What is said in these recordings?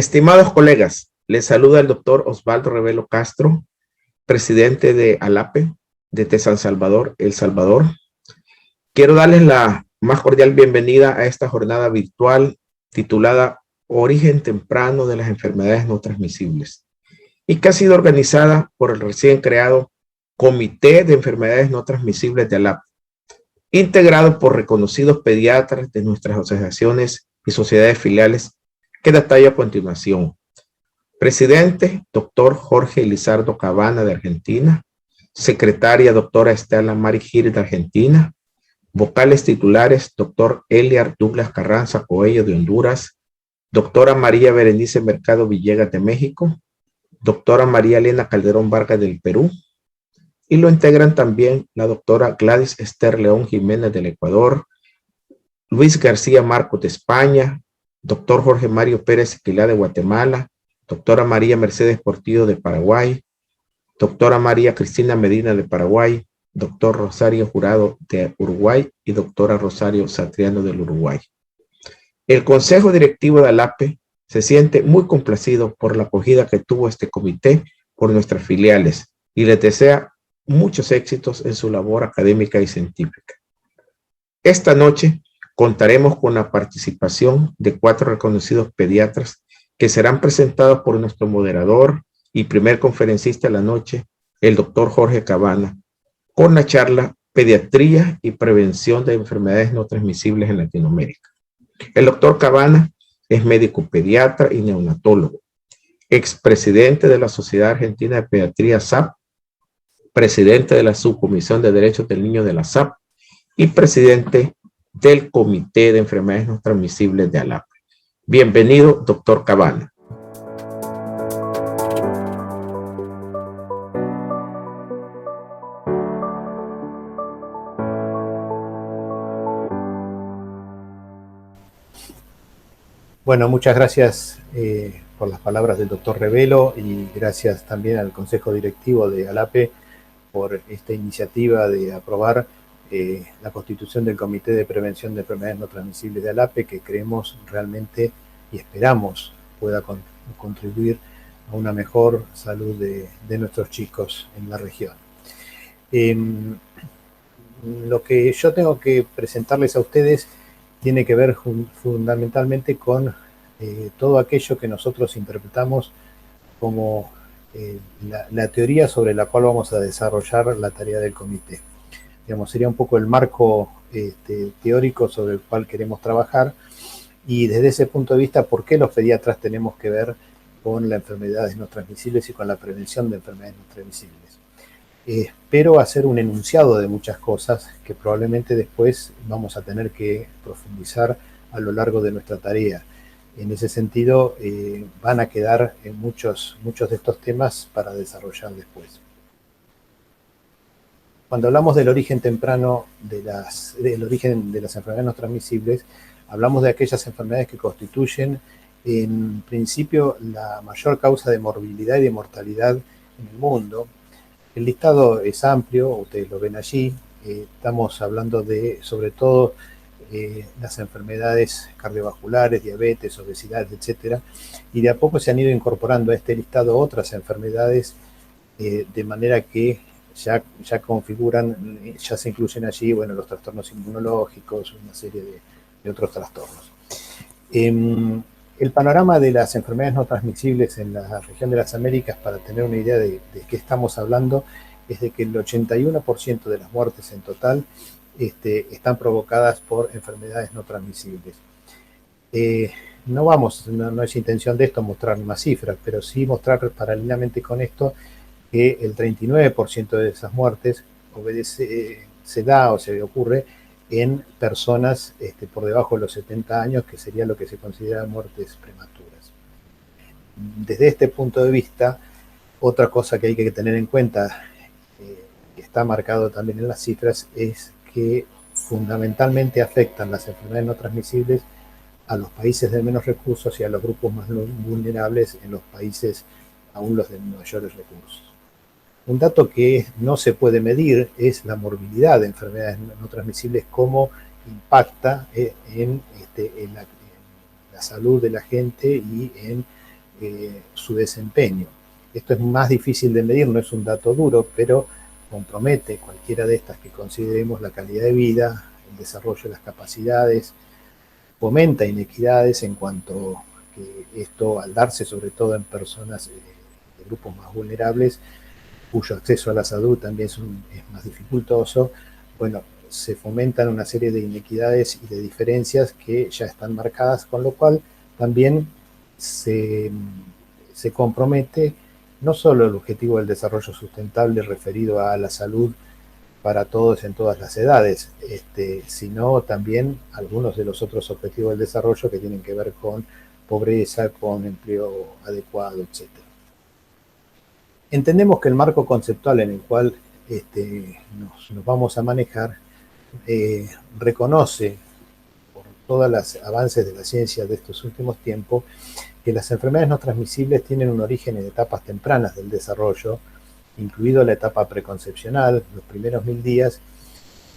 Estimados colegas, les saluda el doctor Osvaldo Revelo Castro, presidente de ALAPE desde San Salvador, El Salvador. Quiero darles la más cordial bienvenida a esta jornada virtual titulada Origen temprano de las enfermedades no transmisibles y que ha sido organizada por el recién creado Comité de Enfermedades No Transmisibles de ALAPE, integrado por reconocidos pediatras de nuestras asociaciones y sociedades filiales que detallo a continuación. Presidente, doctor Jorge Lizardo Cabana de Argentina. Secretaria, doctora Estela Mari Gil de Argentina. Vocales titulares, doctor Eliar Douglas Carranza Coello de Honduras. Doctora María Berenice Mercado Villegas de México. Doctora María Elena Calderón Vargas del Perú. Y lo integran también la doctora Gladys Esther León Jiménez del Ecuador. Luis García Marcos de España. Doctor Jorge Mario Pérez Esquilá de Guatemala, doctora María Mercedes Portillo de Paraguay, doctora María Cristina Medina de Paraguay, doctor Rosario Jurado de Uruguay y doctora Rosario Satriano del Uruguay. El Consejo Directivo de ALAPE se siente muy complacido por la acogida que tuvo este comité por nuestras filiales y les desea muchos éxitos en su labor académica y científica. Esta noche contaremos con la participación de 4 reconocidos pediatras que serán presentados por nuestro moderador y primer conferencista de la noche, el doctor Jorge Cabana, con la charla Pediatría y Prevención de Enfermedades No Transmisibles en Latinoamérica. El doctor Cabana es médico pediatra y neonatólogo, expresidente de la Sociedad Argentina de Pediatría SAP, presidente de la Subcomisión de Derechos del Niño de la SAP y presidente del Comité de Enfermedades No Transmisibles de ALAPE. Bienvenido, doctor Cabana. Bueno, muchas gracias por las palabras del doctor Revelo y gracias también al Consejo Directivo de ALAPE por esta iniciativa de aprobar la constitución del Comité de Prevención de Enfermedades No Transmisibles de ALAPE, que creemos realmente y esperamos pueda contribuir a una mejor salud de nuestros chicos en la región. Lo que yo tengo que presentarles a ustedes tiene que ver fundamentalmente con todo aquello que nosotros interpretamos como la teoría sobre la cual vamos a desarrollar la tarea del comité. Digamos, sería un poco el marco teórico sobre el cual queremos trabajar y desde ese punto de vista, ¿por qué los pediatras tenemos que ver con las enfermedades no transmisibles y con la prevención de enfermedades no transmisibles? Espero hacer un enunciado de muchas cosas que probablemente después vamos a tener que profundizar a lo largo de nuestra tarea. En ese sentido, van a quedar muchos de estos temas para desarrollar después. Cuando hablamos del origen temprano del origen de las enfermedades no transmisibles, hablamos de aquellas enfermedades que constituyen en principio la mayor causa de morbilidad y de mortalidad en el mundo. El listado es amplio, ustedes lo ven allí. Estamos hablando de, sobre todo, las enfermedades cardiovasculares, diabetes, obesidad, etcétera, y de a poco se han ido incorporando a este listado otras enfermedades de manera que ya configuran, ya se incluyen allí, bueno, los trastornos inmunológicos, una serie de otros trastornos. El panorama de las enfermedades no transmisibles en la región de las Américas, para tener una idea de qué estamos hablando, es de que el 81% de las muertes en total están provocadas por enfermedades no transmisibles. No es intención de esto mostrar más cifras, pero sí mostrar paralelamente con esto que el 39% de esas muertes se ocurre en personas por debajo de los 70 años, que sería lo que se considera muertes prematuras. Desde este punto de vista, otra cosa que hay que tener en cuenta, que está marcado también en las cifras, es que fundamentalmente afectan las enfermedades no transmisibles a los países de menos recursos y a los grupos más vulnerables en los países aún los de mayores recursos. Un dato que no se puede medir es la morbilidad de enfermedades no transmisibles, cómo impacta en la salud de la gente y en su desempeño. Esto es más difícil de medir, no es un dato duro, pero compromete cualquiera de estas que consideremos la calidad de vida, el desarrollo de las capacidades, fomenta inequidades en cuanto que esto, al darse sobre todo en personas de grupos más vulnerables, cuyo acceso a la salud también es más dificultoso, bueno, se fomentan una serie de inequidades y de diferencias que ya están marcadas, con lo cual también se compromete no solo el objetivo del desarrollo sustentable referido a la salud para todos en todas las edades, sino también algunos de los otros objetivos del desarrollo que tienen que ver con pobreza, con empleo adecuado, etc. Entendemos que el marco conceptual en el cual nos vamos a manejar reconoce, por todos los avances de la ciencia de estos últimos tiempos, que las enfermedades no transmisibles tienen un origen en etapas tempranas del desarrollo, incluido la etapa preconcepcional, los primeros 1000 días,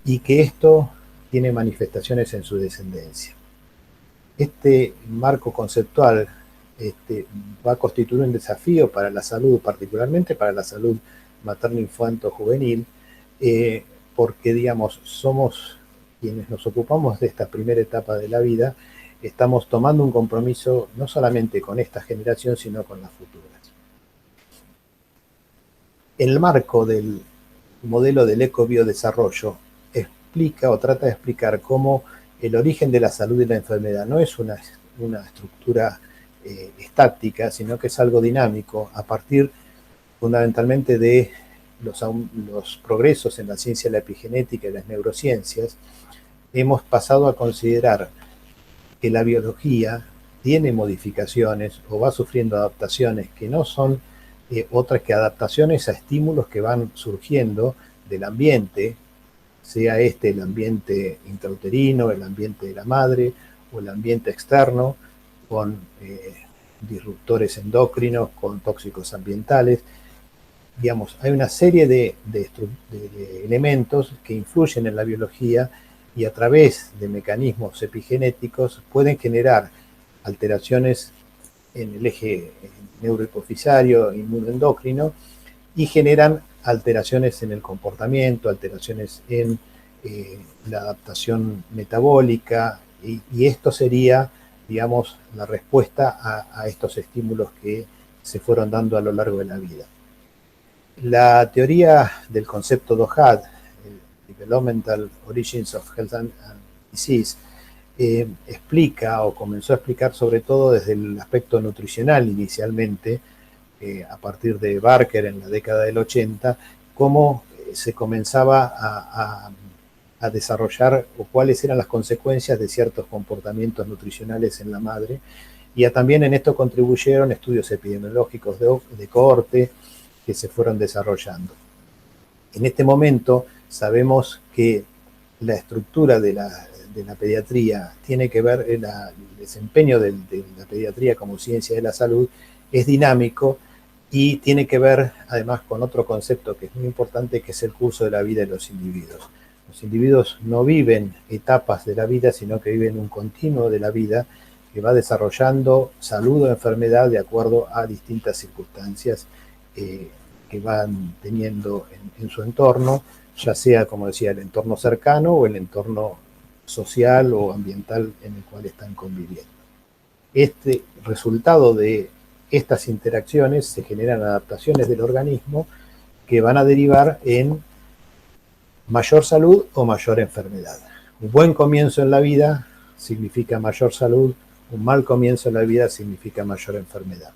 y que esto tiene manifestaciones en su descendencia. Este marco conceptual va a constituir un desafío para la salud, particularmente para la salud materno-infanto-juvenil, porque, digamos, somos quienes nos ocupamos de esta primera etapa de la vida, estamos tomando un compromiso no solamente con esta generación, sino con las futuras. El marco del modelo del ecobiodesarrollo explica o trata de explicar cómo el origen de la salud y la enfermedad no es una estructura estática, sino que es algo dinámico a partir fundamentalmente de los progresos en la ciencia de la epigenética y las neurociencias. Hemos pasado a considerar que la biología tiene modificaciones o va sufriendo adaptaciones que no son otras que adaptaciones a estímulos que van surgiendo del ambiente, sea el ambiente intrauterino, el ambiente de la madre o el ambiente externo, con disruptores endocrinos, con tóxicos ambientales. Digamos, hay una serie de elementos que influyen en la biología y a través de mecanismos epigenéticos pueden generar alteraciones en el eje neurohipofisario, inmunoendocrino, y generan alteraciones en el comportamiento, alteraciones en la adaptación metabólica, y esto sería, digamos, la respuesta a estos estímulos que se fueron dando a lo largo de la vida. La teoría del concepto DOHAD, Developmental Origins of Health and Disease, explica o comenzó a explicar sobre todo desde el aspecto nutricional inicialmente, a partir de Barker en la década del 80, cómo se comenzaba a desarrollar o cuáles eran las consecuencias de ciertos comportamientos nutricionales en la madre, y también en esto contribuyeron estudios epidemiológicos de cohorte que se fueron desarrollando. En este momento sabemos que la estructura de la pediatría tiene que ver, el desempeño de la pediatría como ciencia de la salud es dinámico y tiene que ver además con otro concepto que es muy importante, que es el curso de la vida de los individuos. Los individuos no viven etapas de la vida, sino que viven un continuo de la vida que va desarrollando salud o enfermedad de acuerdo a distintas circunstancias que van teniendo en su entorno, ya sea, como decía, el entorno cercano o el entorno social o ambiental en el cual están conviviendo. Este resultado de estas interacciones se generan adaptaciones del organismo que van a derivar en mayor salud o mayor enfermedad. Un buen comienzo en la vida significa mayor salud, un mal comienzo en la vida significa mayor enfermedad.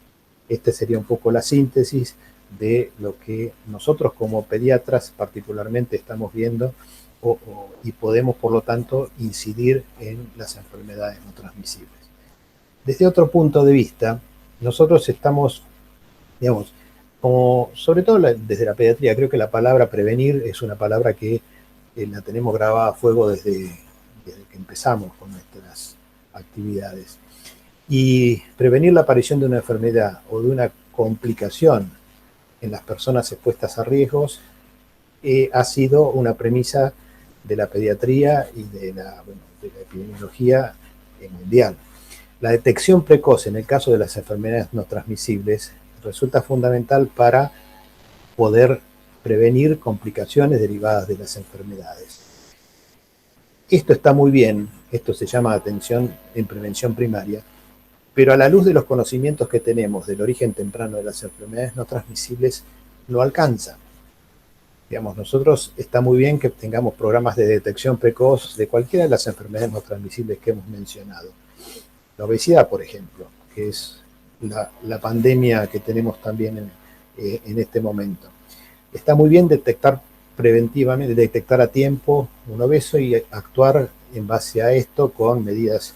Esta sería un poco la síntesis de lo que nosotros como pediatras particularmente estamos viendo y podemos, por lo tanto, incidir en las enfermedades no transmisibles. Desde otro punto de vista, nosotros estamos, digamos, como sobre todo desde la pediatría, creo que la palabra prevenir es una palabra que la tenemos grabada a fuego desde que empezamos con nuestras actividades. Y prevenir la aparición de una enfermedad o de una complicación en las personas expuestas a riesgos ha sido una premisa de la pediatría y de la epidemiología mundial. La detección precoz en el caso de las enfermedades no transmisibles resulta fundamental para poder prevenir complicaciones derivadas de las enfermedades. Esto está muy bien, esto se llama atención en prevención primaria, pero a la luz de los conocimientos que tenemos del origen temprano de las enfermedades no transmisibles, no alcanza. Digamos, nosotros está muy bien que tengamos programas de detección precoz de cualquiera de las enfermedades no transmisibles que hemos mencionado. La obesidad, por ejemplo, que es la pandemia que tenemos también en este momento. Está muy bien detectar preventivamente, detectar a tiempo un obeso y actuar en base a esto con medidas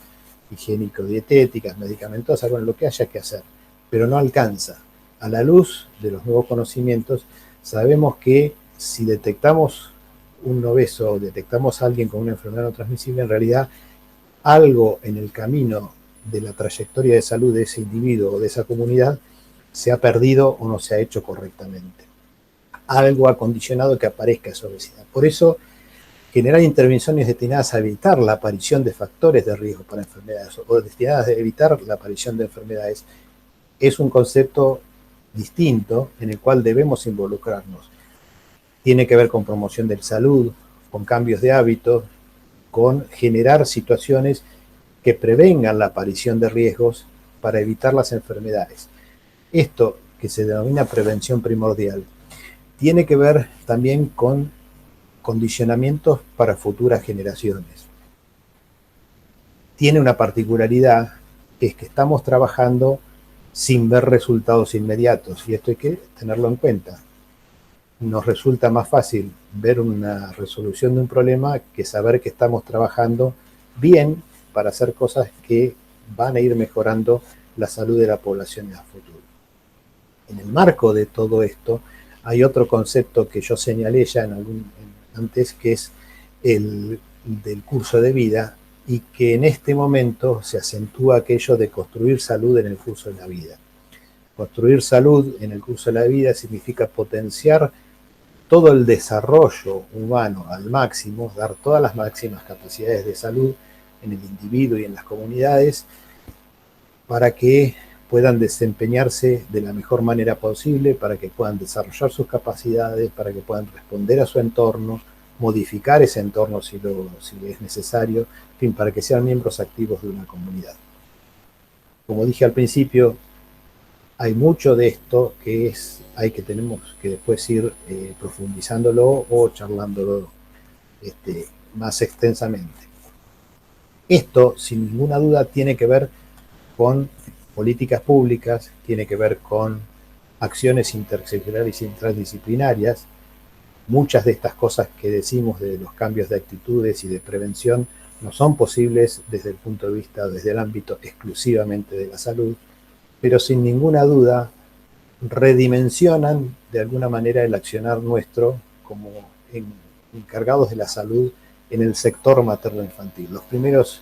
higiénico-dietéticas, medicamentosas, con lo que haya que hacer, pero no alcanza. A la luz de los nuevos conocimientos, sabemos que si detectamos un obeso o detectamos a alguien con una enfermedad no transmisible, en realidad algo en el camino de la trayectoria de salud de ese individuo o de esa comunidad se ha perdido o no se ha hecho correctamente. Algo ha condicionado que aparezca esa obesidad. Por eso, generar intervenciones destinadas a evitar la aparición de factores de riesgo para enfermedades o destinadas a evitar la aparición de enfermedades es un concepto distinto en el cual debemos involucrarnos. Tiene que ver con promoción de salud, con cambios de hábitos, con generar situaciones que prevengan la aparición de riesgos para evitar las enfermedades. Esto, que se denomina prevención primordial, tiene que ver también con condicionamientos para futuras generaciones. Tiene una particularidad, que es que estamos trabajando sin ver resultados inmediatos, y esto hay que tenerlo en cuenta. Nos resulta más fácil ver una resolución de un problema que saber que estamos trabajando bien para hacer cosas que van a ir mejorando la salud de la población en el futuro. En el marco de todo esto, hay otro concepto que yo señalé ya antes, que es el del curso de vida, y que en este momento se acentúa aquello de construir salud en el curso de la vida. Construir salud en el curso de la vida significa potenciar todo el desarrollo humano al máximo, dar todas las máximas capacidades de salud en el individuo y en las comunidades para que puedan desempeñarse de la mejor manera posible, para que puedan desarrollar sus capacidades, para que puedan responder a su entorno, modificar ese entorno si es necesario, en fin, para que sean miembros activos de una comunidad. Como dije al principio, hay mucho de esto que tenemos que después ir profundizándolo o charlándolo más extensamente. Esto, sin ninguna duda, tiene que ver con políticas públicas, tiene que ver con acciones interseccionales y interdisciplinarias. Muchas de estas cosas que decimos de los cambios de actitudes y de prevención no son posibles desde el punto de vista, desde el ámbito exclusivamente de la salud, pero sin ninguna duda redimensionan de alguna manera el accionar nuestro como encargados de la salud en el sector materno-infantil. Los primeros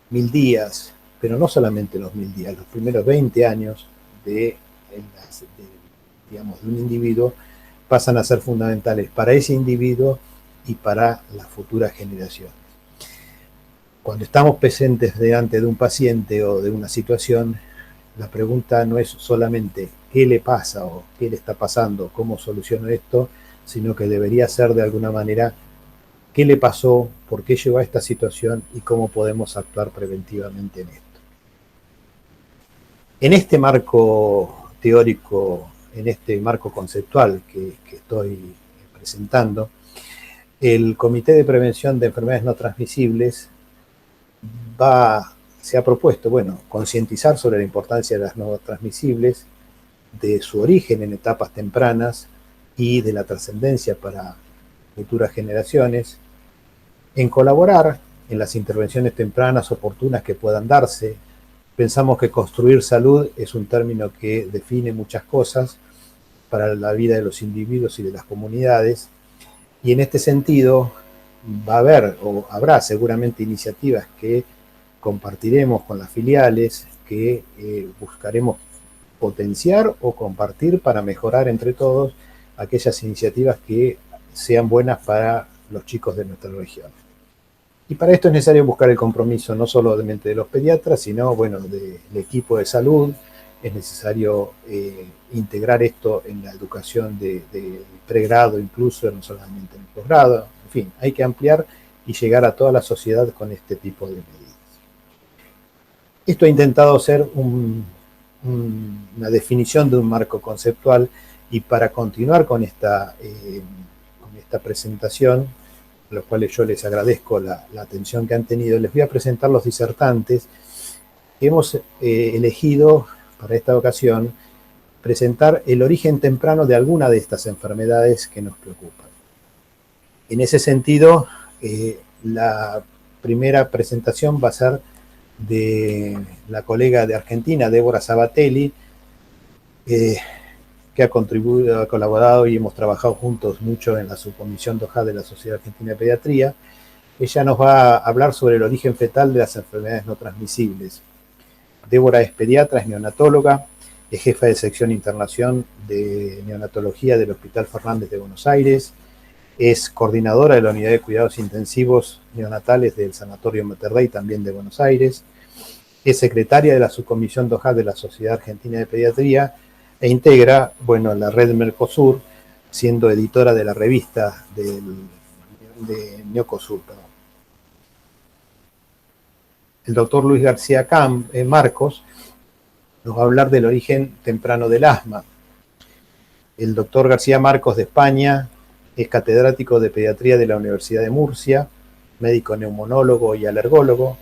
1000 días, pero no solamente los 1000 días, los primeros 20 años de un individuo pasan a ser fundamentales para ese individuo y para las futuras generaciones. Cuando estamos presentes delante de un paciente o de una situación, la pregunta no es solamente qué le pasa o qué le está pasando, cómo soluciono esto, sino que debería ser de alguna manera qué le pasó, por qué llegó a esta situación y cómo podemos actuar preventivamente en esto. En este marco teórico, en este marco conceptual que estoy presentando, el Comité de Prevención de Enfermedades No Transmisibles se ha propuesto, concientizar sobre la importancia de las no transmisibles, de su origen en etapas tempranas y de la trascendencia para futuras generaciones, en colaborar en las intervenciones tempranas oportunas que puedan darse. Pensamos que construir salud es un término que define muchas cosas para la vida de los individuos y de las comunidades, y en este sentido va a haber o habrá seguramente iniciativas que compartiremos con las filiales, que buscaremos potenciar o compartir para mejorar entre todos aquellas iniciativas que sean buenas para los chicos de nuestra región. Y para esto es necesario buscar el compromiso no solamente de los pediatras, sino, bueno, del equipo de salud. Es necesario integrar esto en la educación de pregrado, incluso, no solamente en el posgrado. En fin, hay que ampliar y llegar a toda la sociedad con este tipo de medidas. Esto ha intentado ser una definición de un marco conceptual, y para continuar con esta presentación, a los cuales yo les agradezco la atención que han tenido, les voy a presentar los disertantes. Hemos elegido para esta ocasión presentar el origen temprano de alguna de estas enfermedades que nos preocupan. En ese sentido, la primera presentación va a ser de la colega de Argentina, Débora Sabatelli, que ha contribuido, ha colaborado y hemos trabajado juntos mucho en la subcomisión DOJA de la Sociedad Argentina de Pediatría. Ella nos va a hablar sobre el origen fetal de las enfermedades no transmisibles. Débora es pediatra, es neonatóloga, es jefa de sección internación de neonatología del Hospital Fernández de Buenos Aires, es coordinadora de la Unidad de Cuidados Intensivos Neonatales del Sanatorio Mater Dei, también de Buenos Aires, es secretaria de la subcomisión DOJA de la Sociedad Argentina de Pediatría e integra, bueno, la red Mercosur, siendo editora de la revista de Neocosur. El doctor Luis García Marcos nos va a hablar del origen temprano del asma. El doctor García Marcos, de España, es catedrático de pediatría de la Universidad de Murcia, médico neumonólogo y alergólogo,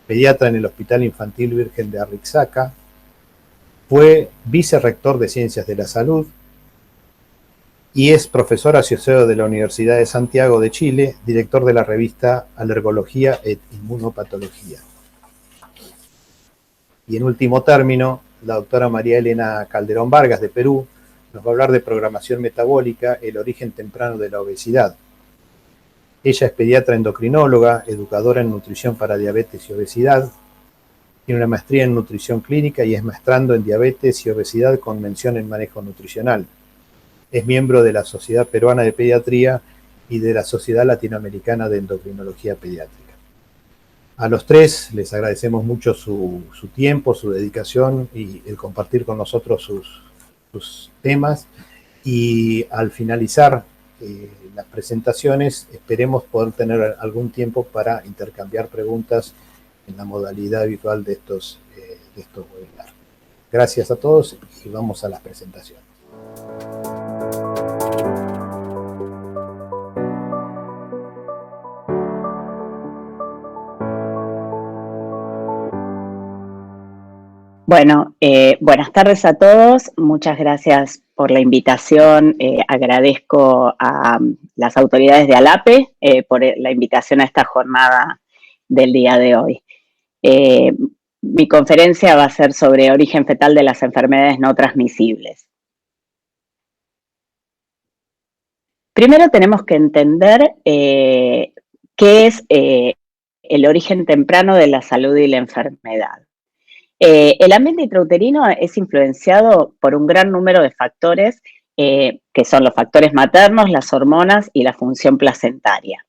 pediatra en el Hospital Infantil Virgen de Arrixaca, fue vicerrector de Ciencias de la Salud y es profesor asociado de la Universidad de Santiago de Chile, director de la revista Alergología et Inmunopatología. Y en último término, la doctora María Elena Calderón Vargas, de Perú, nos va a hablar de programación metabólica, el origen temprano de la obesidad. Ella es pediatra endocrinóloga, educadora en nutrición para diabetes y obesidad, tiene una maestría en nutrición clínica y es maestrando en diabetes y obesidad con mención en manejo nutricional. Es miembro de la Sociedad Peruana de Pediatría y de la Sociedad Latinoamericana de Endocrinología Pediátrica. A los tres les agradecemos mucho su tiempo, su dedicación y el compartir con nosotros sus temas. Y al finalizar las presentaciones, esperemos poder tener algún tiempo para intercambiar preguntas en la modalidad habitual de estos webinars. Gracias a todos y vamos a las presentaciones. Bueno, buenas tardes a todos. Muchas gracias por la invitación. Agradezco a las autoridades de ALAPE por la invitación a esta jornada del día de hoy. Mi conferencia va a ser sobre origen fetal de las enfermedades no transmisibles. Primero tenemos que entender qué es el origen temprano de la salud y la enfermedad. El ambiente intrauterino es influenciado por un gran número de factores que son los factores maternos, las hormonas y la función placentaria.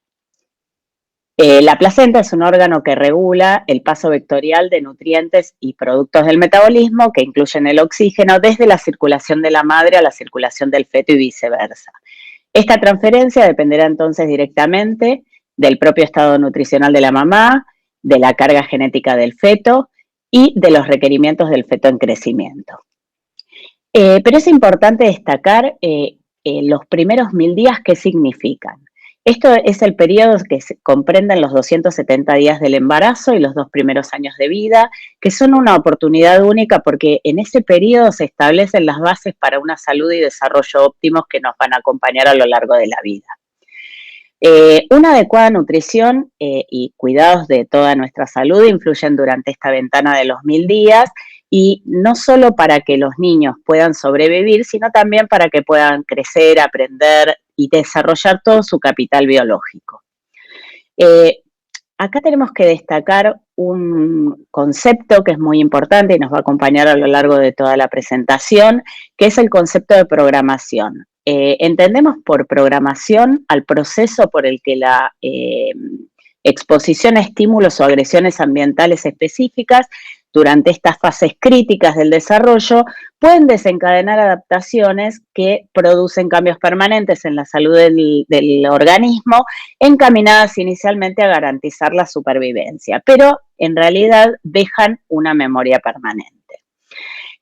La placenta es un órgano que regula el paso vectorial de nutrientes y productos del metabolismo que incluyen el oxígeno desde la circulación de la madre a la circulación del feto y viceversa. Esta transferencia dependerá entonces directamente del propio estado nutricional de la mamá, de la carga genética del feto y de los requerimientos del feto en crecimiento. Pero es importante destacar los primeros 1000 días, ¿qué significan? Esto es el periodo que comprenden los 270 días del embarazo y los 2 primeros años de vida, que son una oportunidad única porque en ese periodo se establecen las bases para una salud y desarrollo óptimos que nos van a acompañar a lo largo de la vida. Una adecuada nutrición y cuidados de toda nuestra salud influyen durante esta ventana de los 1000 días, y no solo para que los niños puedan sobrevivir, sino también para que puedan crecer, aprender y desarrollar todo su capital biológico. Acá tenemos que destacar un concepto que es muy importante y nos va a acompañar a lo largo de toda la presentación, que es el concepto de programación. Entendemos por programación al proceso por el que exposición a estímulos o agresiones ambientales específicas durante estas fases críticas del desarrollo pueden desencadenar adaptaciones que producen cambios permanentes en la salud del organismo, encaminadas inicialmente a garantizar la supervivencia, pero en realidad dejan una memoria permanente.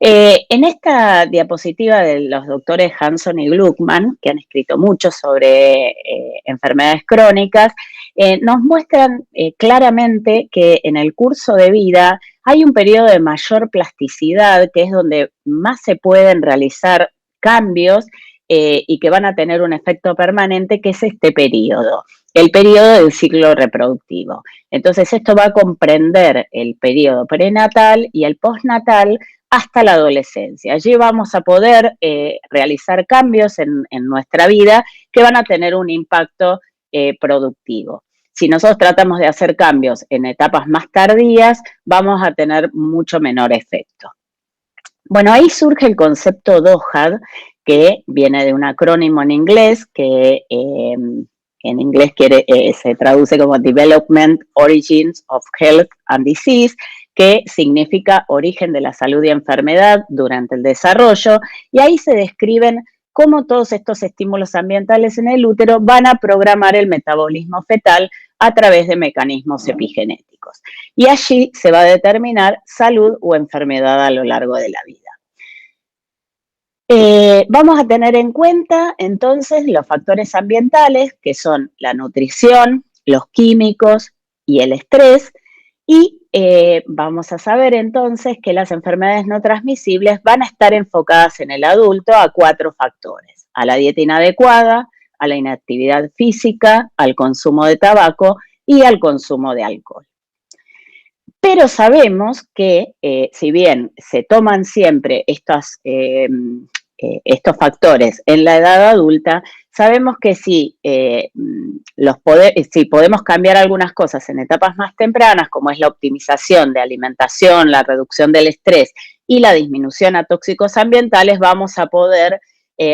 En esta diapositiva de los doctores Hanson y Gluckman, que han escrito mucho sobre enfermedades crónicas, nos muestran claramente que en el curso de vida hay un periodo de mayor plasticidad, que es donde más se pueden realizar cambios y que van a tener un efecto permanente, que es este periodo, el periodo del ciclo reproductivo. Entonces, esto va a comprender el periodo prenatal y el postnatal hasta la adolescencia. Allí vamos a poder realizar cambios en nuestra vida que van a tener un impacto productivo. Si nosotros tratamos de hacer cambios en etapas más tardías, vamos a tener mucho menor efecto. Bueno, ahí surge el concepto DOHAD, que viene de un acrónimo en inglés, que en inglés se traduce como Development, Origins of Health and Disease, que significa origen de la salud y enfermedad durante el desarrollo, y ahí se describen cómo todos estos estímulos ambientales en el útero van a programar el metabolismo fetal a través de mecanismos epigenéticos. Y allí se va a determinar salud o enfermedad a lo largo de la vida. Vamos a tener en cuenta entonces los factores ambientales, que son la nutrición, los químicos y el estrés, y vamos a saber entonces que las enfermedades no transmisibles van a estar enfocadas en el adulto a 4 factores: a la dieta inadecuada, a la inactividad física, al consumo de tabaco y al consumo de alcohol. Pero sabemos que si bien se toman siempre estos factores en la edad adulta, sabemos que si podemos cambiar algunas cosas en etapas más tempranas, como es la optimización de alimentación, la reducción del estrés y la disminución a tóxicos ambientales, vamos a poder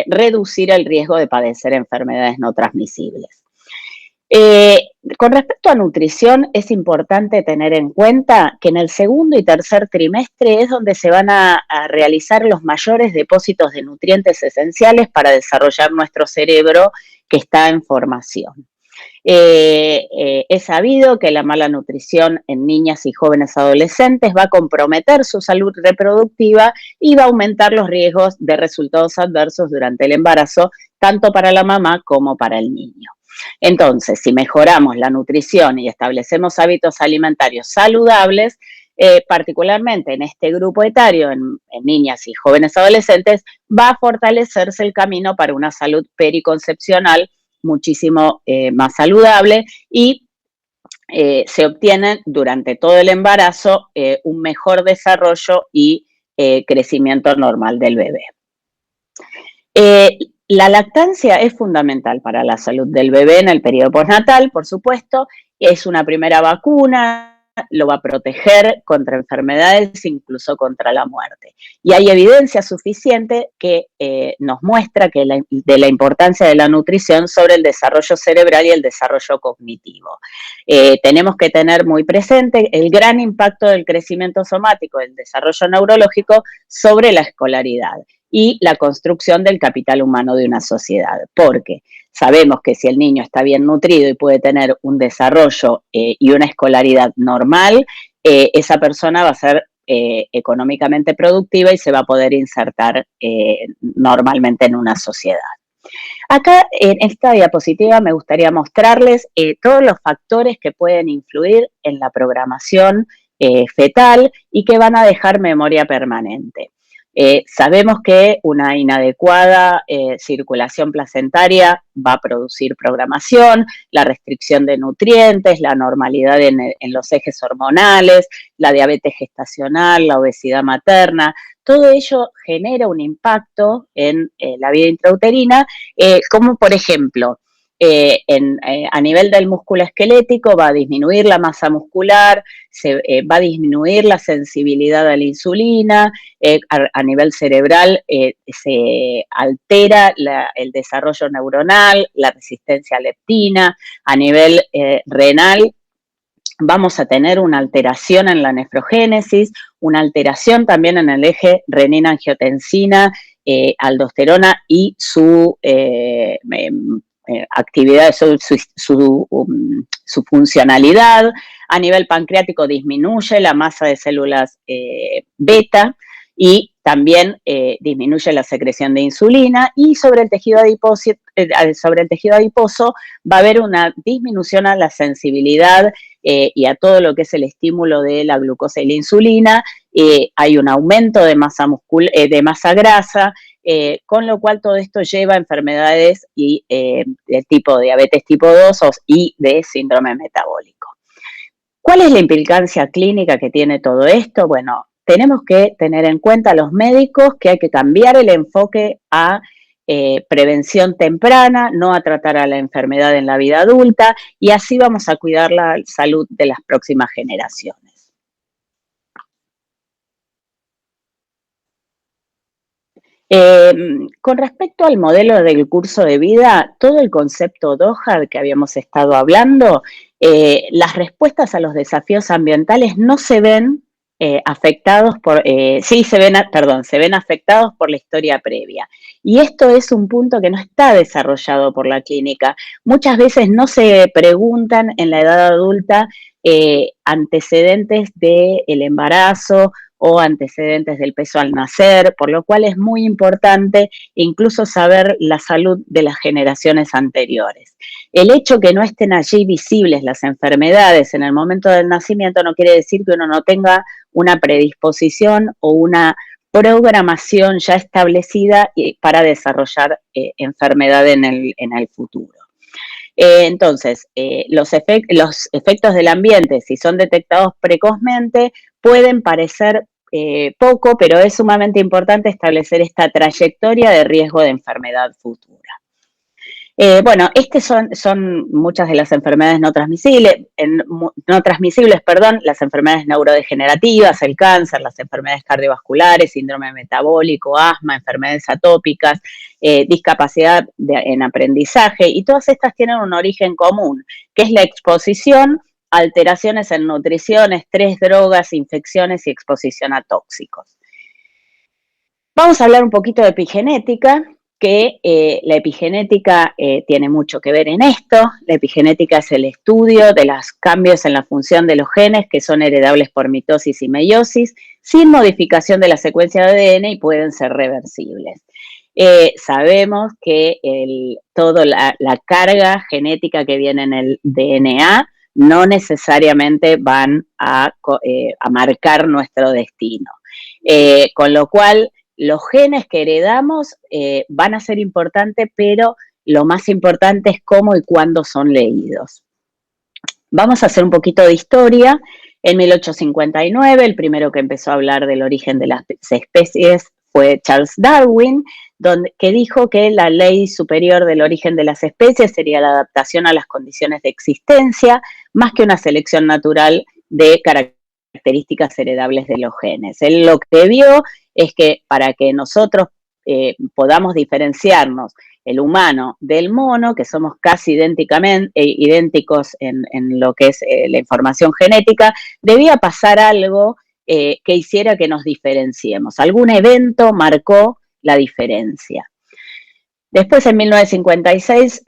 reducir el riesgo de padecer enfermedades no transmisibles. Con respecto a nutrición, es importante tener en cuenta que en el segundo y tercer trimestre es donde se van a realizar los mayores depósitos de nutrientes esenciales para desarrollar nuestro cerebro, que está en formación. Es sabido que la mala nutrición en niñas y jóvenes adolescentes va a comprometer su salud reproductiva y va a aumentar los riesgos de resultados adversos durante el embarazo, tanto para la mamá como para el niño. Entonces, si mejoramos la nutrición y establecemos hábitos alimentarios saludables, particularmente en este grupo etario, en niñas y jóvenes adolescentes, va a fortalecerse el camino para una salud periconcepcional muchísimo más saludable y se obtiene durante todo el embarazo un mejor desarrollo y crecimiento normal del bebé. La lactancia es fundamental para la salud del bebé en el periodo postnatal, por supuesto. Es una primera vacuna, lo va a proteger contra enfermedades, incluso contra la muerte. Y hay evidencia suficiente que nos muestra que de la importancia de la nutrición sobre el desarrollo cerebral y el desarrollo cognitivo. Tenemos que tener muy presente el gran impacto del crecimiento somático, del desarrollo neurológico sobre la escolaridad y la construcción del capital humano de una sociedad, porque sabemos que si el niño está bien nutrido y puede tener un desarrollo y una escolaridad normal, esa persona va a ser económicamente productiva y se va a poder insertar normalmente en una sociedad. Acá en esta diapositiva me gustaría mostrarles todos los factores que pueden influir en la programación fetal y que van a dejar memoria permanente. Sabemos que una inadecuada circulación placentaria va a producir programación, la restricción de nutrientes, la anormalidad en los ejes hormonales, la diabetes gestacional, la obesidad materna. Todo ello genera un impacto en la vida intrauterina, como por ejemplo, a nivel del músculo esquelético va a disminuir la masa muscular, va a disminuir la sensibilidad a la insulina, a nivel cerebral se altera el desarrollo neuronal, la resistencia a leptina, a nivel renal vamos a tener una alteración en la nefrogénesis, una alteración también en el eje renina-angiotensina, aldosterona y su actividad, su funcionalidad. A nivel pancreático disminuye la masa de células beta y también disminuye la secreción de insulina, y sobre el tejido adiposo va a haber una disminución a la sensibilidad y a todo lo que es el estímulo de la glucosa y la insulina. Hay un aumento de masa grasa, con lo cual todo esto lleva a enfermedades de tipo diabetes tipo 2 y de síndrome metabólico. ¿Cuál es la implicancia clínica que tiene todo esto? Bueno, tenemos que tener en cuenta los médicos que hay que cambiar el enfoque a prevención temprana, no a tratar a la enfermedad en la vida adulta, y así vamos a cuidar la salud de las próximas generaciones. Con respecto al modelo del curso de vida, todo el concepto DOHA que habíamos estado hablando, las respuestas a los desafíos ambientales no se ven afectados por, se ven afectados por la historia previa. Y esto es un punto que no está desarrollado por la clínica. Muchas veces no se preguntan en la edad adulta antecedentes del embarazo o antecedentes del peso al nacer, por lo cual es muy importante incluso saber la salud de las generaciones anteriores. El hecho que no estén allí visibles las enfermedades en el momento del nacimiento no quiere decir que uno no tenga una predisposición o una programación ya establecida para desarrollar enfermedad en el futuro. Entonces, los efectos del ambiente, si son detectados precozmente, pueden parecer poco, pero es sumamente importante establecer esta trayectoria de riesgo de enfermedad futura. Bueno, estas son muchas de las enfermedades no transmisibles, las enfermedades neurodegenerativas, el cáncer, las enfermedades cardiovasculares, síndrome metabólico, asma, enfermedades atópicas, discapacidad en aprendizaje, y todas estas tienen un origen común, que es la exposición, alteraciones en nutrición, estrés, drogas, infecciones y exposición a tóxicos. Vamos a hablar un poquito de epigenética, que la epigenética tiene mucho que ver en esto. La epigenética es el estudio de los cambios en la función de los genes que son heredables por mitosis y meiosis, sin modificación de la secuencia de ADN, y pueden ser reversibles. Sabemos que toda la carga genética que viene en el DNA no necesariamente van a marcar nuestro destino. Con lo cual, los genes que heredamos van a ser importantes, pero lo más importante es cómo y cuándo son leídos. Vamos a hacer un poquito de historia. En 1859, el primero que empezó a hablar del origen de las especies fue Charles Darwin, que dijo que la ley superior del origen de las especies sería la adaptación a las condiciones de existencia, más que una selección natural de características heredables de los genes. Él lo que vio es que para que nosotros podamos diferenciarnos el humano del mono, que somos casi idénticos en lo que es la información genética, debía pasar algo que hiciera que nos diferenciemos. Algún evento marcó la diferencia. Después, en 1956,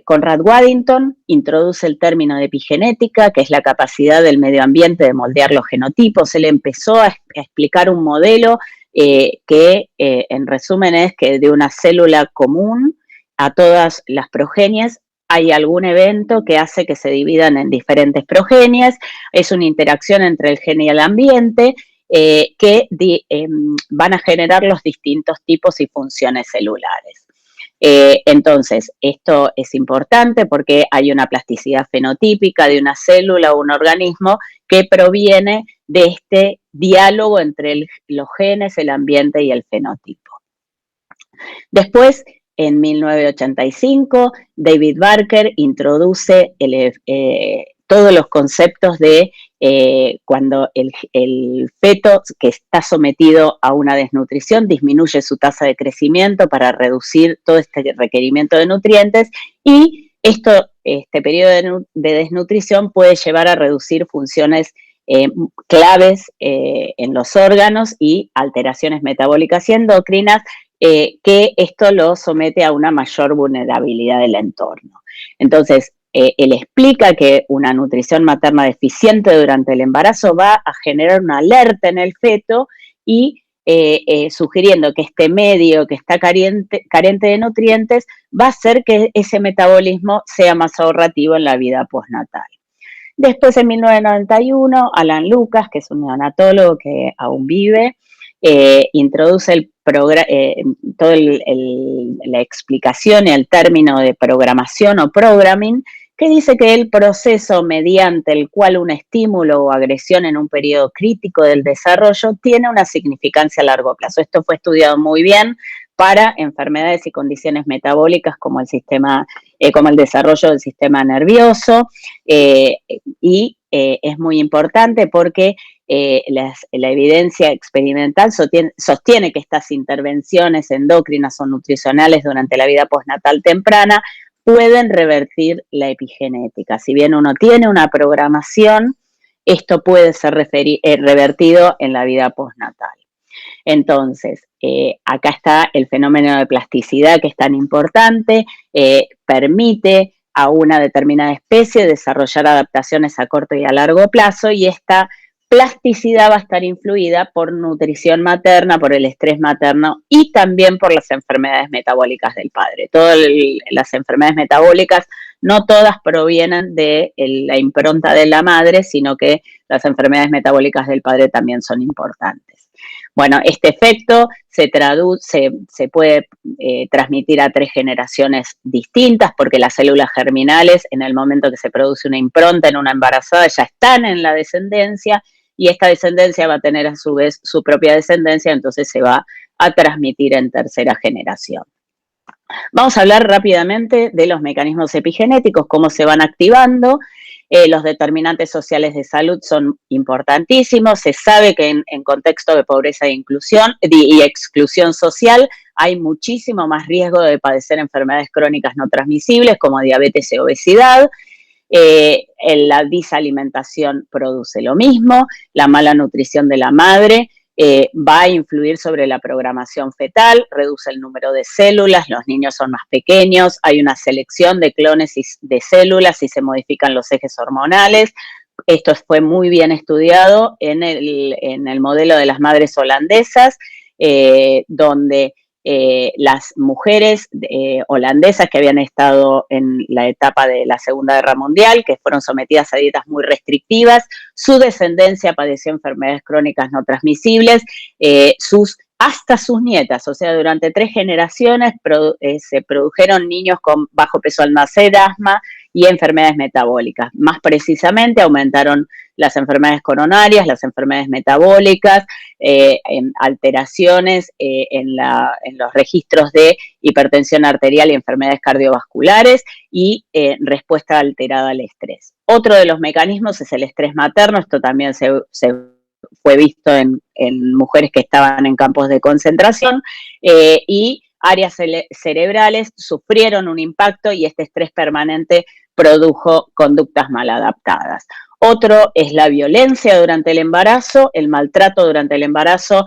Conrad Waddington introduce el término de epigenética, que es la capacidad del medio ambiente de moldear los genotipos. Él empezó a explicar un modelo que, en resumen, es que de una célula común a todas las progenies hay algún evento que hace que se dividan en diferentes progenies. Es una interacción entre el gen y el ambiente que van a generar los distintos tipos y funciones celulares. Entonces, esto es importante porque hay una plasticidad fenotípica de una célula o un organismo que proviene de este diálogo entre los genes, el ambiente y el fenotipo. Después, en 1985, David Barker introduce todos los conceptos de cuando el feto que está sometido a una desnutrición disminuye su tasa de crecimiento para reducir todo este requerimiento de nutrientes, y Este periodo de desnutrición puede llevar a reducir funciones claves en los órganos y alteraciones metabólicas y endocrinas, que esto lo somete a una mayor vulnerabilidad del entorno. Entonces, él explica que una nutrición materna deficiente durante el embarazo va a generar una alerta en el feto y sugiriendo que este medio que está carente de nutrientes va a hacer que ese metabolismo sea más ahorrativo en la vida postnatal. Después, en 1991, Alan Lucas, que es un neonatólogo que aún vive, introduce toda la explicación y el término de programación o programming, que dice que el proceso mediante el cual un estímulo o agresión en un periodo crítico del desarrollo tiene una significancia a largo plazo. Esto fue estudiado muy bien para enfermedades y condiciones metabólicas como el desarrollo del sistema nervioso, y es muy importante porque la evidencia experimental sostiene que estas intervenciones endócrinas o nutricionales durante la vida postnatal temprana pueden revertir la epigenética. Si bien uno tiene una programación, esto puede ser revertido en la vida postnatal. Entonces, acá está el fenómeno de plasticidad, que es tan importante, permite a una determinada especie desarrollar adaptaciones a corto y a largo plazo, y esta plasticidad va a estar influida por nutrición materna, por el estrés materno y también por las enfermedades metabólicas del padre. Todas las enfermedades metabólicas, no todas provienen de la impronta de la madre, sino que las enfermedades metabólicas del padre también son importantes. Bueno, este efecto se puede transmitir a 3 generaciones distintas, porque las células germinales, en el momento que se produce una impronta en una embarazada, ya están en la descendencia, y esta descendencia va a tener a su vez su propia descendencia, entonces se va a transmitir en 3ª generación. Vamos a hablar rápidamente de los mecanismos epigenéticos, cómo se van activando. Los determinantes sociales de salud son importantísimos. Se sabe que en contexto de pobreza y exclusión social hay muchísimo más riesgo de padecer enfermedades crónicas no transmisibles como diabetes y obesidad. La disalimentación produce lo mismo, la mala nutrición de la madre va a influir sobre la programación fetal, reduce el número de células, los niños son más pequeños, hay una selección de clones de células y se modifican los ejes hormonales. Esto fue muy bien estudiado en el modelo de las madres holandesas, donde las mujeres holandesas que habían estado en la etapa de la Segunda Guerra Mundial, que fueron sometidas a dietas muy restrictivas, su descendencia padeció enfermedades crónicas no transmisibles, hasta sus nietas, o sea, durante 3 generaciones se produjeron niños con bajo peso al nacer, asma y enfermedades metabólicas. Más precisamente, aumentaron las enfermedades coronarias, las enfermedades metabólicas, alteraciones en los registros de hipertensión arterial y enfermedades cardiovasculares, y respuesta alterada al estrés. Otro de los mecanismos es el estrés materno. Esto también se fue visto en mujeres que estaban en campos de concentración, y áreas cerebrales sufrieron un impacto, y este estrés permanente produjo conductas mal adaptadas. Otro es la violencia durante el embarazo. El maltrato durante el embarazo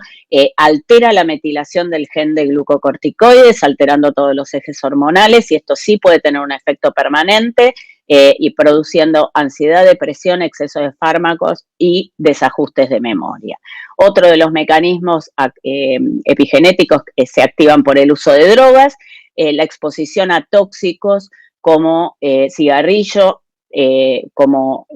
altera la metilación del gen de glucocorticoides, alterando todos los ejes hormonales, y esto sí puede tener un efecto permanente y produciendo ansiedad, depresión, exceso de fármacos y desajustes de memoria. Otro de los mecanismos epigenéticos que se activan por el uso de drogas, la exposición a tóxicos como cigarrillo, como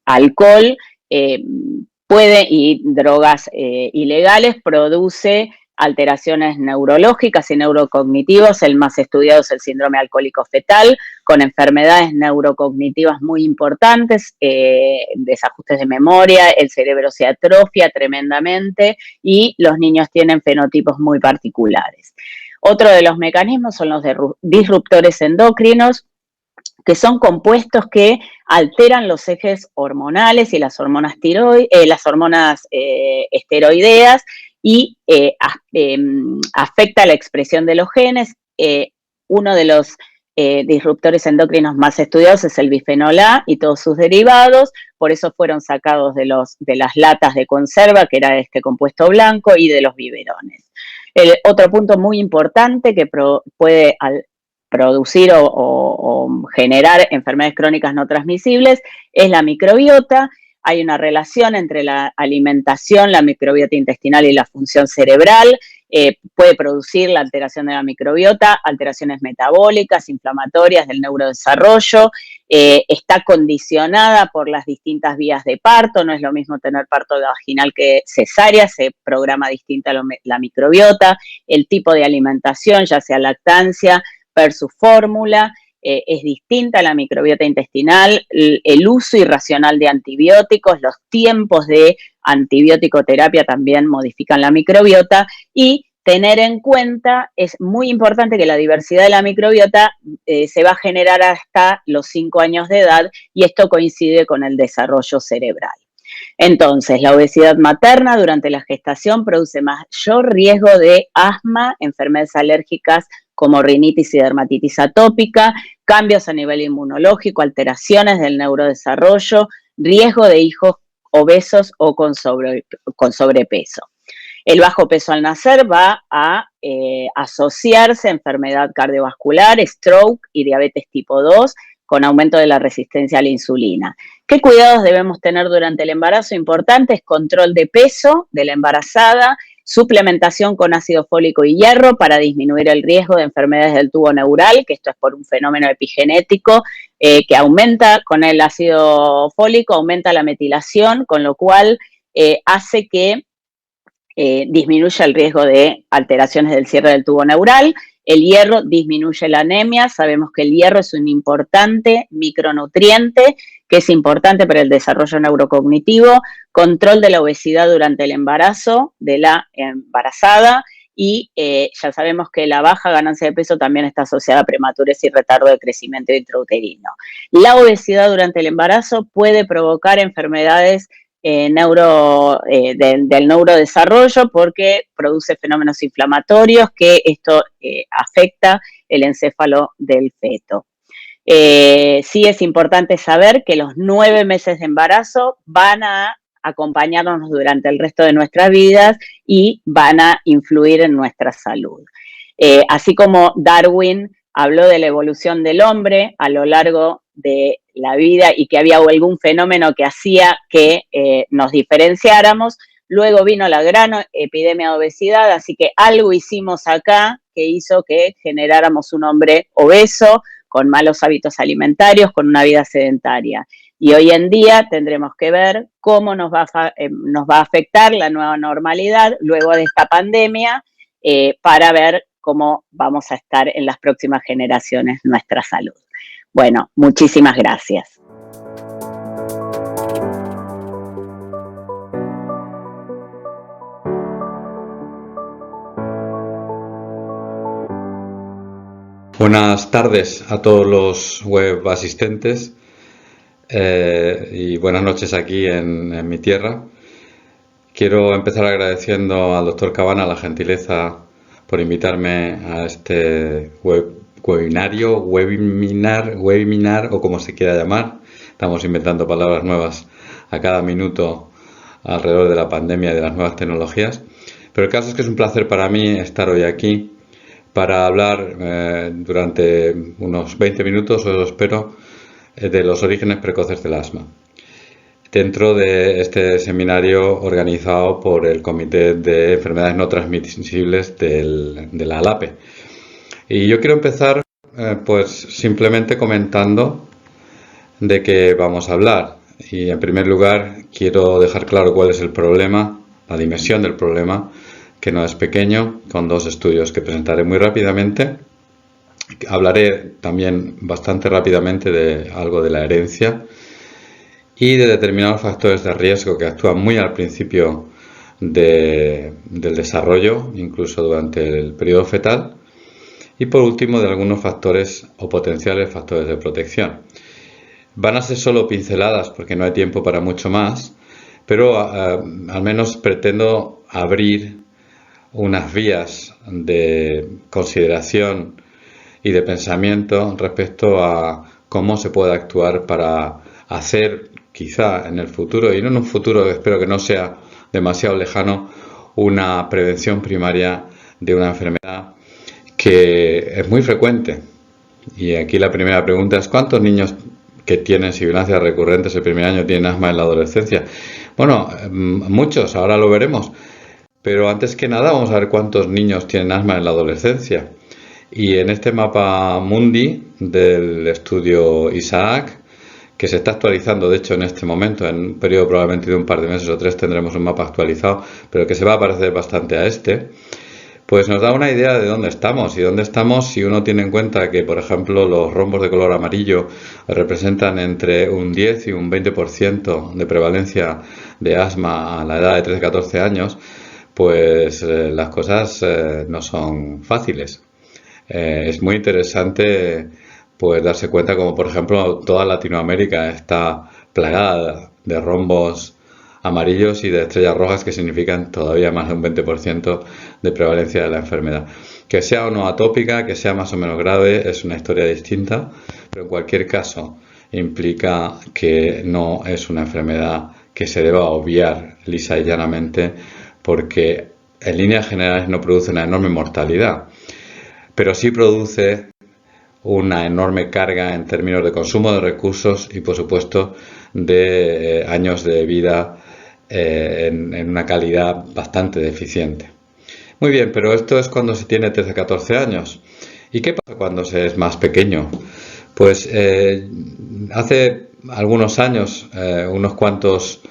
alcohol, y drogas ilegales, produce alteraciones neurológicas y neurocognitivas. El más estudiado es el síndrome alcohólico fetal, con enfermedades neurocognitivas muy importantes, desajustes de memoria, el cerebro se atrofia tremendamente y los niños tienen fenotipos muy particulares. Otro de los mecanismos son los disruptores endocrinos, que son compuestos que alteran los ejes hormonales y las hormonas esteroideas, y afecta la expresión de los genes. Uno de los disruptores endocrinos más estudiados es el bifenol A y todos sus derivados, por eso fueron sacados de las latas de conserva, que era este compuesto blanco, y de los biberones. Otro punto muy importante que puede producir o generar enfermedades crónicas no transmisibles es la microbiota. Hay una relación entre la alimentación, la microbiota intestinal y la función cerebral. Puede producir la alteración de la microbiota, alteraciones metabólicas, inflamatorias del neurodesarrollo. Está condicionada por las distintas vías de parto. No es lo mismo tener parto vaginal que cesárea, se programa distinta la microbiota. El tipo de alimentación, ya sea lactancia versus fórmula, es distinta a la microbiota intestinal, el uso irracional de antibióticos, los tiempos de antibiótico-terapia también modifican la microbiota, y tener en cuenta, es muy importante que la diversidad de la microbiota se va a generar hasta los 5 años de edad, y esto coincide con el desarrollo cerebral. Entonces, la obesidad materna durante la gestación produce mayor riesgo de asma, enfermedades alérgicas como rinitis y dermatitis atópica, cambios a nivel inmunológico, alteraciones del neurodesarrollo, riesgo de hijos obesos o con sobrepeso. El bajo peso al nacer va a asociarse a enfermedad cardiovascular, stroke y diabetes tipo 2, con aumento de la resistencia a la insulina. ¿Qué cuidados debemos tener durante el embarazo? Importante es control de peso de la embarazada, suplementación con ácido fólico y hierro para disminuir el riesgo de enfermedades del tubo neural, que esto es por un fenómeno epigenético que aumenta con el ácido fólico, aumenta la metilación, con lo cual hace que disminuya el riesgo de alteraciones del cierre del tubo neural. El hierro disminuye la anemia. Sabemos que el hierro es un importante micronutriente que es importante para el desarrollo neurocognitivo, control de la obesidad durante el embarazo de la embarazada, y ya sabemos que la baja ganancia de peso también está asociada a prematurez y retardo de crecimiento intrauterino. La obesidad durante el embarazo puede provocar enfermedades del neurodesarrollo porque produce fenómenos inflamatorios que esto afecta el encéfalo del feto. Sí es importante saber que los 9 meses de embarazo van a acompañarnos durante el resto de nuestras vidas y van a influir en nuestra salud. Así como Darwin habló de la evolución del hombre a lo largo de la vida y que había algún fenómeno que hacía que nos diferenciáramos, luego vino la gran epidemia de obesidad, así que algo hicimos acá que hizo que generáramos un hombre obeso, con malos hábitos alimentarios, con una vida sedentaria. Y hoy en día tendremos que ver cómo nos va a afectar la nueva normalidad luego de esta pandemia para ver cómo vamos a estar en las próximas generaciones nuestra salud. Bueno, muchísimas gracias. Buenas tardes a todos los web asistentes y buenas noches aquí en mi tierra. Quiero empezar agradeciendo al doctor Cabana la gentileza por invitarme a este webinar o como se quiera llamar. Estamos inventando palabras nuevas a cada minuto alrededor de la pandemia y de las nuevas tecnologías. Pero el caso es que es un placer para mí estar hoy aquí para hablar durante unos 20 minutos, o espero, de los orígenes precoces del asma, dentro de este seminario organizado por el Comité de Enfermedades No Transmisibles de la ALAPE. Y yo quiero empezar pues simplemente comentando de qué vamos a hablar. Y en primer lugar quiero dejar claro cuál es el problema, la dimensión del problema, que no es pequeño, con 2 estudios que presentaré muy rápidamente. Hablaré también bastante rápidamente de algo de la herencia y de determinados factores de riesgo que actúan muy al principio del desarrollo, incluso durante el periodo fetal. Y por último, de algunos factores o potenciales factores de protección. Van a ser solo pinceladas porque no hay tiempo para mucho más, pero al menos pretendo abrir unas vías de consideración y de pensamiento respecto a cómo se puede actuar para hacer, quizá en el futuro, y no en un futuro que espero que no sea demasiado lejano, una prevención primaria de una enfermedad que es muy frecuente. Y aquí la primera pregunta es: ¿cuántos niños que tienen sibilancias recurrentes el primer año tienen asma en la adolescencia? Bueno, muchos, ahora lo veremos. Pero antes que nada vamos a ver cuántos niños tienen asma en la adolescencia. Y en este mapa mundi del estudio Isaac, que se está actualizando de hecho en este momento, en un periodo probablemente de un par de meses o 3 tendremos un mapa actualizado, pero que se va a parecer bastante a este, pues nos da una idea de dónde estamos. Y dónde estamos si uno tiene en cuenta que, por ejemplo, los rombos de color amarillo representan entre un 10 y un 20% de prevalencia de asma a la edad de 13-14 años, pues las cosas no son fáciles. Es muy interesante pues darse cuenta como, por ejemplo, toda Latinoamérica está plagada de rombos amarillos y de estrellas rojas, que significan todavía más de un 20% de prevalencia de la enfermedad. Que sea o no atópica, que sea más o menos grave, es una historia distinta, pero en cualquier caso implica que no es una enfermedad que se deba obviar lisa y llanamente, porque en líneas generales no produce una enorme mortalidad, pero sí produce una enorme carga en términos de consumo de recursos y, por supuesto, de años de vida en una calidad bastante deficiente. Muy bien, pero esto es cuando se tiene 13-14 años. ¿Y qué pasa cuando se es más pequeño? Pues hace algunos años, unos cuantos,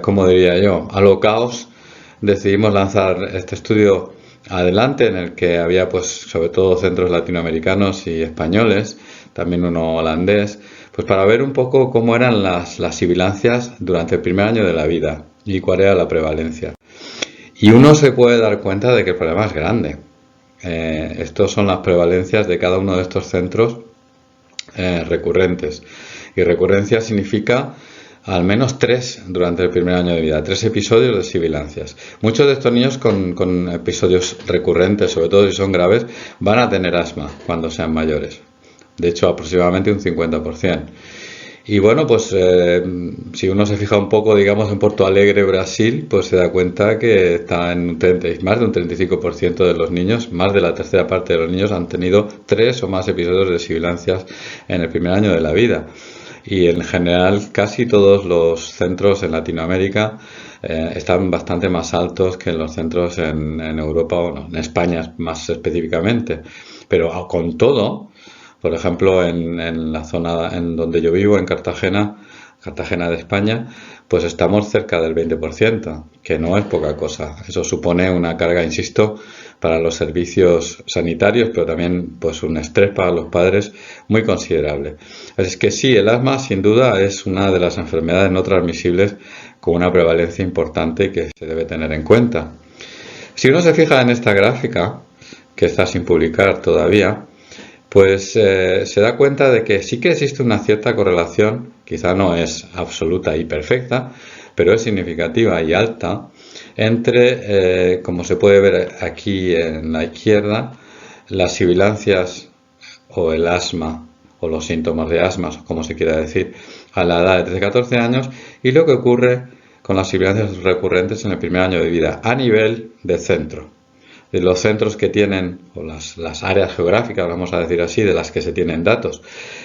¿cómo diría yo?, alocaos, decidimos lanzar este estudio adelante, en el que había pues sobre todo centros latinoamericanos y españoles, también uno holandés, pues para ver un poco cómo eran las sibilancias durante el primer año de la vida y cuál era la prevalencia. Y uno se puede dar cuenta de que el problema es grande. Estos son las prevalencias de cada uno de estos centros recurrentes. Y recurrencia significa al menos 3 durante el primer año de vida, 3 episodios de sibilancias. Muchos de estos niños con episodios recurrentes, sobre todo si son graves, van a tener asma cuando sean mayores. De hecho, aproximadamente un 50%. Y bueno, pues si uno se fija un poco, digamos, en Porto Alegre, Brasil, pues se da cuenta que está en más de un 35% de los niños, más de la tercera parte de los niños han tenido 3 o más episodios de sibilancias en el primer año de la vida. Y en general casi todos los centros en Latinoamérica están bastante más altos que en los centros en Europa, o no, en España más específicamente. Pero con todo, por ejemplo, en la zona en donde yo vivo, en Cartagena de España, pues estamos cerca del 20%, que no es poca cosa. Eso supone una carga, insisto, para los servicios sanitarios, pero también pues un estrés para los padres muy considerable. Así es que sí, el asma sin duda es una de las enfermedades no transmisibles con una prevalencia importante que se debe tener en cuenta. Si uno se fija en esta gráfica, que está sin publicar todavía, pues se da cuenta de que sí que existe una cierta correlación, quizá no es absoluta y perfecta, pero es significativa y alta, entre, como se puede ver aquí en la izquierda, las sibilancias o el asma o los síntomas de asma, como se quiera decir, a la edad de 13-14 años, y lo que ocurre con las sibilancias recurrentes en el primer año de vida a nivel de centro. De los centros que tienen, o las áreas geográficas, vamos a decir así, de las que se tienen datos,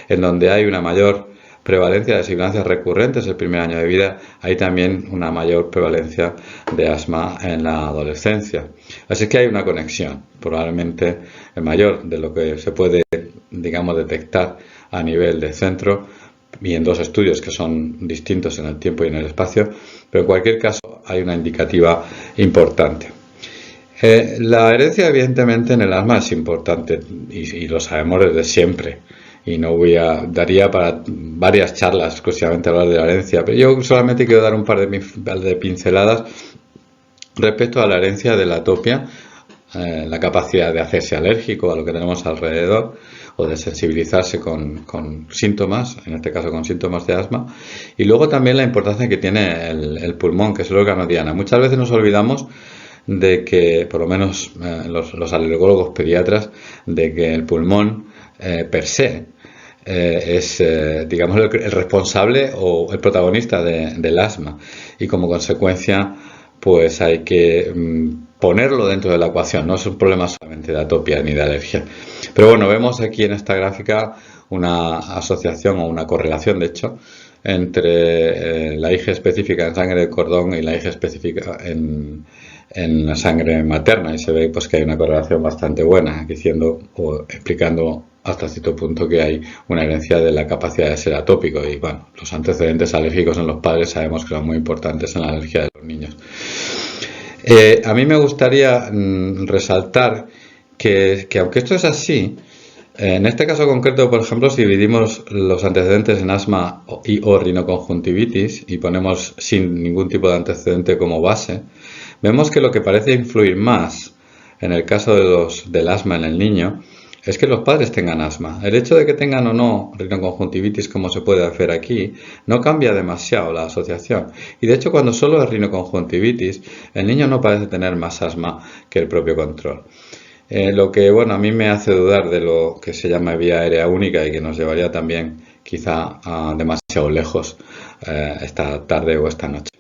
en donde hay una mayor prevalencia de sibilancias recurrentes el primer año de vida, hay también una mayor prevalencia de asma en la adolescencia. Así que hay una conexión, probablemente mayor de lo que se puede, digamos, detectar a nivel de centro, y en 2 estudios que son distintos en el tiempo y en el espacio, pero en cualquier caso hay una indicativa importante. La herencia, evidentemente, en el asma es importante y lo sabemos desde siempre. Y no daría para varias charlas exclusivamente hablar de la herencia, pero yo solamente quiero dar un par de pinceladas respecto a la herencia de la atopia, la capacidad de hacerse alérgico a lo que tenemos alrededor o de sensibilizarse con síntomas, en este caso con síntomas de asma, y luego también la importancia que tiene el pulmón, que es el órgano diana. Muchas veces nos olvidamos de que, por lo menos los alergólogos pediatras, de que el pulmón per se es, digamos, el responsable o el protagonista del asma, y como consecuencia pues hay que ponerlo dentro de la ecuación. No es un problema solamente de atopia ni de alergia. Pero bueno, vemos aquí en esta gráfica una asociación o una correlación, de hecho, entre la IgE específica en sangre de cordón y la IgE específica en la sangre materna, y se ve pues que hay una correlación bastante buena, diciendo o explicando hasta cierto punto que hay una herencia de la capacidad de ser atópico. Y bueno, los antecedentes alérgicos en los padres sabemos que son muy importantes en la alergia de los niños. A mí me gustaría resaltar que aunque esto es así, en este caso concreto, por ejemplo, si dividimos los antecedentes en asma o rinoconjuntivitis y ponemos sin ningún tipo de antecedente como base, vemos que lo que parece influir más en el caso del asma en el niño es que los padres tengan asma. El hecho de que tengan o no rinoconjuntivitis, como se puede hacer aquí, no cambia demasiado la asociación. Y de hecho, cuando solo es rinoconjuntivitis, el niño no parece tener más asma que el propio control. Lo que, bueno, a mí me hace dudar de lo que se llama vía aérea única y que nos llevaría también quizá demasiado lejos esta tarde o esta noche.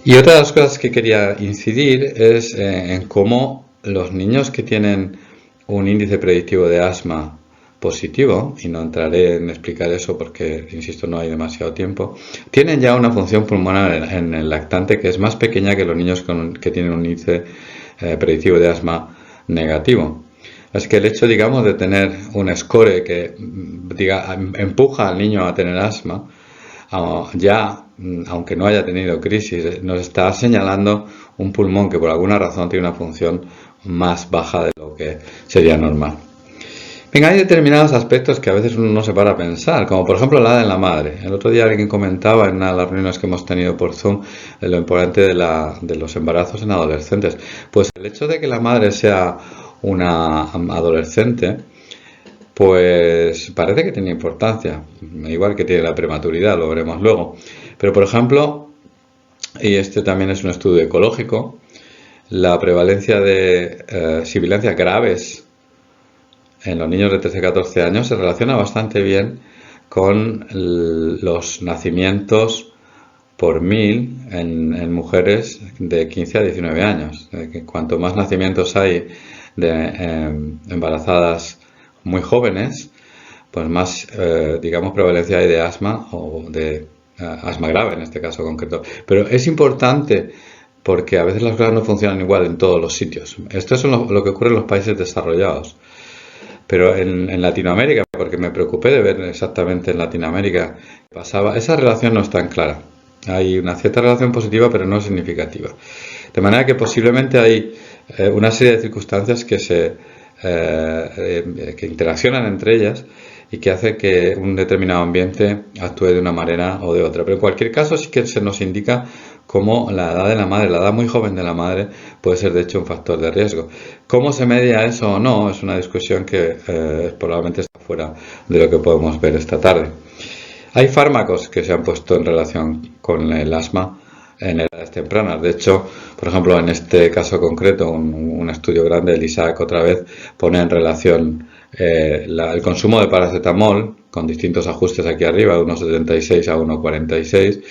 Y otra de las cosas que quería incidir es en cómo los niños que tienen un índice predictivo de asma positivo, y no entraré en explicar eso porque, insisto, no hay demasiado tiempo, tienen ya una función pulmonar en el lactante que es más pequeña que los niños que tienen un índice predictivo de asma negativo. Es que el hecho, digamos, de tener un score que empuja al niño a tener asma, ya, aunque no haya tenido crisis, nos está señalando un pulmón que por alguna razón tiene una función más baja de lo que sería normal. Venga, hay determinados aspectos que a veces uno no se para a pensar, como por ejemplo la edad en la madre. El otro día alguien comentaba en una de las reuniones que hemos tenido por Zoom lo importante de los embarazos en adolescentes. Pues el hecho de que la madre sea una adolescente, pues parece que tiene importancia, igual que tiene la prematuridad, lo veremos luego. Pero por ejemplo, y este también es un estudio ecológico, la prevalencia de sibilancias graves en los niños de 13-14 años se relaciona bastante bien con los nacimientos por 1000 en mujeres de 15 a 19 años. Cuanto más nacimientos hay de embarazadas muy jóvenes, pues más, digamos, prevalencia hay de asma o de asma grave en este caso concreto. Pero es importante porque a veces las cosas no funcionan igual en todos los sitios. Esto es lo que ocurre en los países desarrollados. Pero en Latinoamérica, porque me preocupé de ver exactamente en Latinoamérica qué pasaba, esa relación no es tan clara. Hay una cierta relación positiva, pero no significativa. De manera que posiblemente hay una serie de circunstancias que interaccionan entre ellas y que hace que un determinado ambiente actúe de una manera o de otra. Pero en cualquier caso sí que se nos indica cómo la edad de la madre, la edad muy joven de la madre, puede ser de hecho un factor de riesgo. ¿Cómo se media eso o no? Es una discusión que probablemente está fuera de lo que podemos ver esta tarde. Hay fármacos que se han puesto en relación con el asma en edades tempranas. De hecho, por ejemplo, en este caso concreto, un estudio grande, el ISAC otra vez, pone en relación el consumo de paracetamol con distintos ajustes aquí arriba, de 1,76 a 1,46,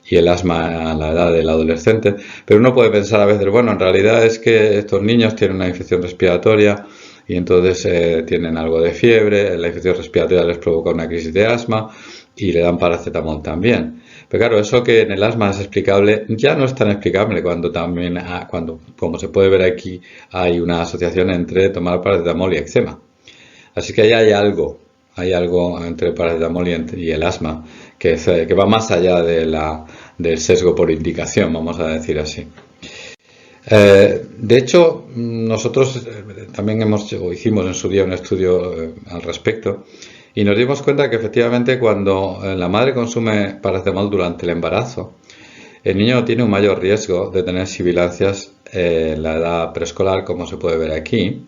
y el asma a la edad del adolescente. Pero uno puede pensar a veces, bueno, en realidad es que estos niños tienen una infección respiratoria y entonces tienen algo de fiebre, la infección respiratoria les provoca una crisis de asma y le dan paracetamol también. Pero claro, eso que en el asma es explicable, ya no es tan explicable cuando también, como se puede ver aquí, hay una asociación entre tomar paracetamol y eczema. Así que ahí hay algo entre el paracetamol y el asma que va más allá del sesgo por indicación, vamos a decir así. De hecho, nosotros también hicimos en su día un estudio al respecto y nos dimos cuenta que efectivamente cuando la madre consume paracetamol durante el embarazo, el niño tiene un mayor riesgo de tener sibilancias en la edad preescolar, como se puede ver aquí,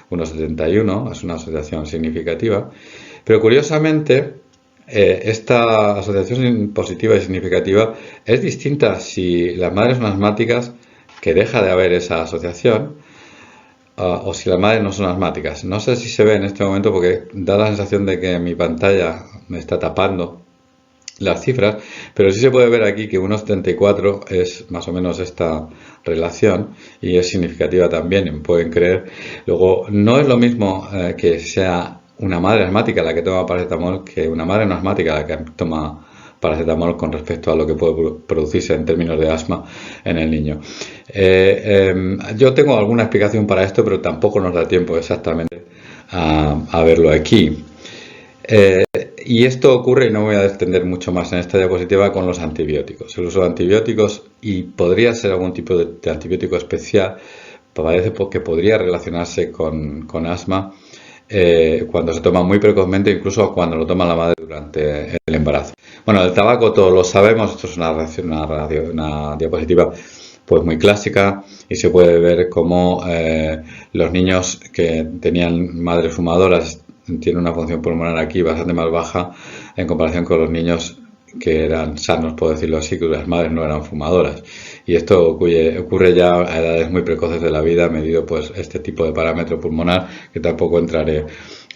1,71, es una asociación significativa. Pero curiosamente, esta asociación positiva y significativa es distinta si las madres son asmáticas que deja de haber esa asociación, o si las madres no son asmáticas. No sé si se ve en este momento porque da la sensación de que mi pantalla me está tapando las cifras, pero sí se puede ver aquí que 1,74 es más o menos esta relación y es significativa también, pueden creer. Luego, no es lo mismo que sea una madre asmática la que toma paracetamol que una madre no asmática la que toma paracetamol con respecto a lo que puede producirse en términos de asma en el niño. Yo tengo alguna explicación para esto, pero tampoco nos da tiempo exactamente a verlo aquí. Y esto ocurre, y no voy a extender mucho más en esta diapositiva, con los antibióticos. El uso de antibióticos, y podría ser algún tipo de antibiótico especial, parece que podría relacionarse con asma cuando se toma muy precozmente, incluso cuando lo toma la madre durante el embarazo. Bueno, el tabaco todos lo sabemos, esto es una diapositiva pues muy clásica y se puede ver cómo los niños que tenían madres fumadoras tienen una función pulmonar aquí bastante más baja en comparación con los niños que eran sanos, por decirlo así, que las madres no eran fumadoras. Y esto ocurre ya a edades muy precoces de la vida, medido pues este tipo de parámetro pulmonar, que tampoco entraré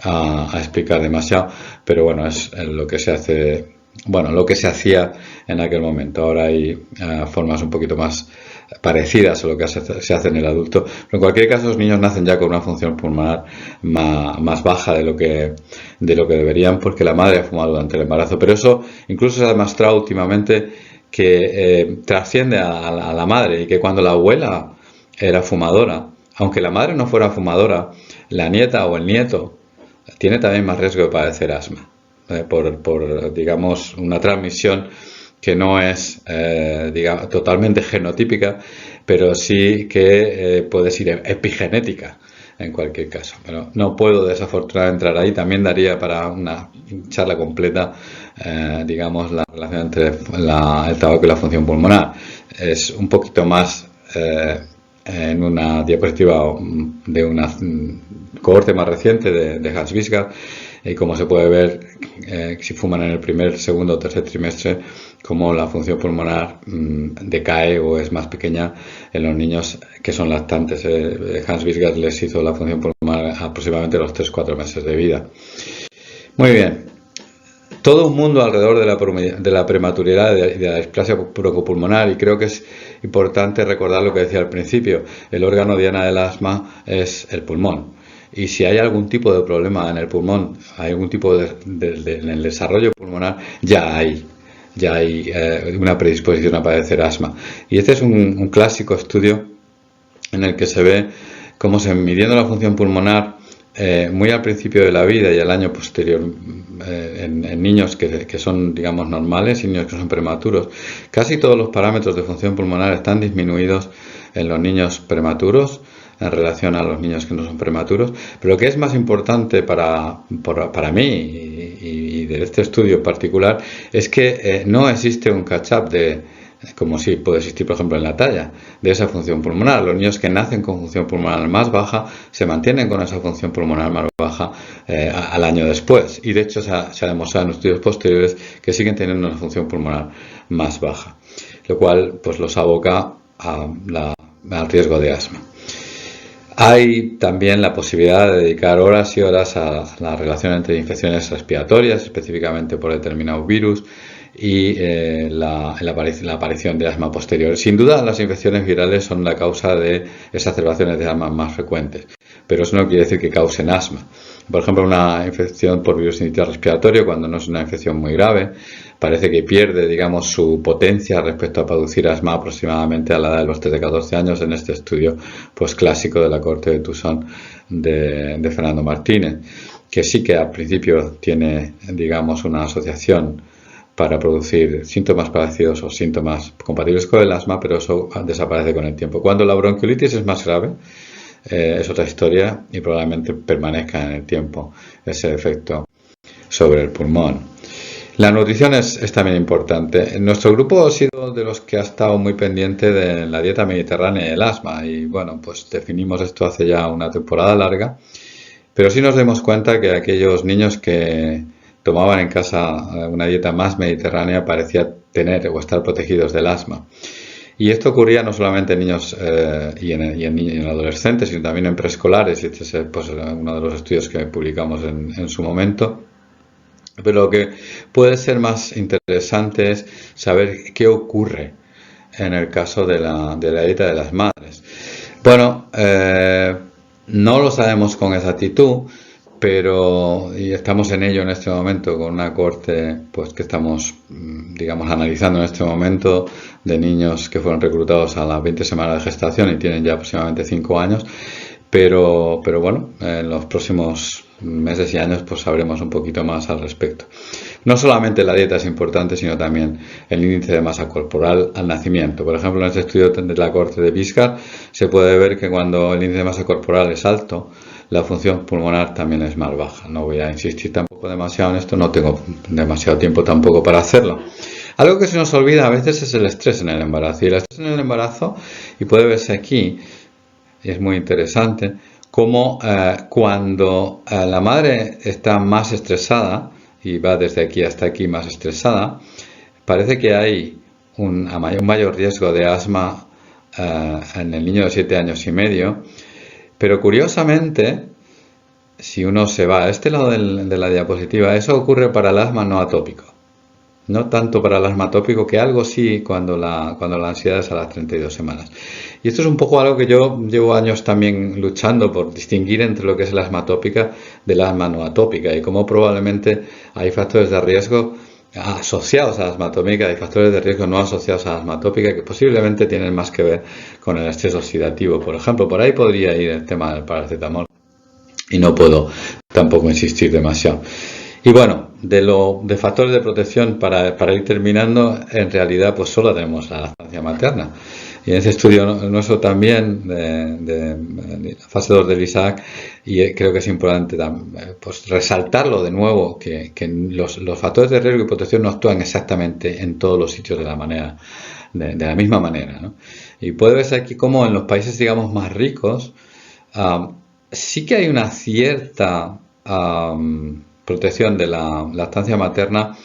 a explicar demasiado, pero bueno, es lo que se hace, bueno, lo que se hacía en aquel momento. Ahora hay formas un poquito más parecidas a lo que se hace en el adulto, pero en cualquier caso los niños nacen ya con una función pulmonar más baja de lo que deberían, porque la madre ha fumado durante el embarazo. Pero eso incluso se ha demostrado últimamente que trasciende a la madre, y que cuando la abuela era fumadora, aunque la madre no fuera fumadora, la nieta o el nieto tiene también más riesgo de padecer asma, por digamos, una transmisión que no es digamos, totalmente genotípica, pero sí que puede ser epigenética en cualquier caso. Pero no puedo desafortunadamente entrar ahí, también daría para una charla completa, digamos, la relación entre el tabaco y la función pulmonar. Es un poquito más en una diapositiva de una cohorte más reciente de Hans Bisgard, y como se puede ver, si fuman en el primer, segundo o tercer trimestre, como la función pulmonar decae o es más pequeña en los niños que son lactantes. Hans Bisgard les hizo la función pulmonar aproximadamente a los 3-4 meses de vida. Muy bien. Todo un mundo alrededor de la prematuridad y de la displasia broncopulmonar, y creo que es importante recordar lo que decía al principio. El órgano diana del asma es el pulmón. Y si hay algún tipo de problema en el pulmón, hay algún tipo en el desarrollo pulmonar, ya hay una predisposición a padecer asma. Y este es un clásico estudio en el que se ve cómo midiendo la función pulmonar muy al principio de la vida y al año posterior en niños que son, digamos, normales y niños que son prematuros, casi todos los parámetros de función pulmonar están disminuidos en los niños prematuros en relación a los niños que no son prematuros. Pero lo que es más importante para mí y de este estudio en particular es que no existe un catch-up como si puede existir, por ejemplo, en la talla, de esa función pulmonar. Los niños que nacen con función pulmonar más baja se mantienen con esa función pulmonar más baja al año después, y de hecho se ha demostrado en estudios posteriores que siguen teniendo una función pulmonar más baja, lo cual pues los aboca al riesgo de asma. Hay también la posibilidad de dedicar horas y horas a la relación entre infecciones respiratorias, específicamente por determinados virus, y la aparición de asma posterior. Sin duda, las infecciones virales son la causa de exacerbaciones de asma más frecuentes, pero eso no quiere decir que causen asma. Por ejemplo, una infección por virus sincitial respiratorio, cuando no es una infección muy grave, parece que pierde, digamos, su potencia respecto a producir asma aproximadamente a la edad de los 13-14 años, en este estudio pues clásico de la corte de Toussaint de Fernando Martínez, que sí que al principio tiene, digamos, una asociación para producir síntomas parecidos o síntomas compatibles con el asma, pero eso desaparece con el tiempo. Cuando la bronquiolitis es más grave, es otra historia y probablemente permanezca en el tiempo ese efecto sobre el pulmón. La nutrición es también importante. Nuestro grupo ha sido de los que ha estado muy pendiente de la dieta mediterránea y el asma, y bueno, pues definimos esto hace ya una temporada larga, pero sí nos dimos cuenta que aquellos niños que tomaban en casa una dieta más mediterránea parecía tener o estar protegidos del asma. Y esto ocurría no solamente en niños y en adolescentes, sino también en preescolares, y este es pues, uno de los estudios que publicamos en su momento. Pero lo que puede ser más interesante es saber qué ocurre en el caso de la dieta de las madres. Bueno, no lo sabemos con exactitud, pero y estamos en ello en este momento con una cohorte pues que estamos, digamos, analizando en este momento de niños que fueron reclutados a las 20 semanas de gestación y tienen ya aproximadamente 5 años. Pero bueno, en los próximos meses y años pues sabremos un poquito más al respecto. No solamente la dieta es importante, sino también el índice de masa corporal al nacimiento. Por ejemplo, en este estudio de la cohorte de Biscar se puede ver que cuando el índice de masa corporal es alto, la función pulmonar también es más baja. No voy a insistir tampoco demasiado en esto, no tengo demasiado tiempo tampoco para hacerlo. Algo que se nos olvida a veces es el estrés en el embarazo. Y el estrés en el embarazo, y puede verse aquí, y es muy interesante, como cuando la madre está más estresada, y va desde aquí hasta aquí más estresada, parece que hay un mayor riesgo de asma en el niño de 7 años y medio. Pero curiosamente, si uno se va a este lado de la diapositiva, eso ocurre para el asma no atópico. No tanto para el asma atópico, que algo sí cuando la ansiedad es a las 32 semanas. Y esto es un poco algo que yo llevo años también luchando por distinguir entre lo que es el asma atópica del asma no atópica y cómo probablemente hay factores de riesgo asociados a la asma atópica y factores de riesgo no asociados a la asma atópica que posiblemente tienen más que ver con el estrés oxidativo. Por ejemplo, por ahí podría ir el tema del paracetamol y no puedo tampoco insistir demasiado. Y bueno, de factores de protección para ir terminando, en realidad pues solo tenemos la lactancia materna. Y en ese estudio nuestro también, de fase 2 del ISAAC, y creo que es importante pues resaltarlo de nuevo, que los factores de riesgo y protección no actúan exactamente en todos los sitios de la misma manera, ¿no? Y puede verse aquí como en los países, digamos, más ricos, sí que hay una cierta protección de la lactancia materna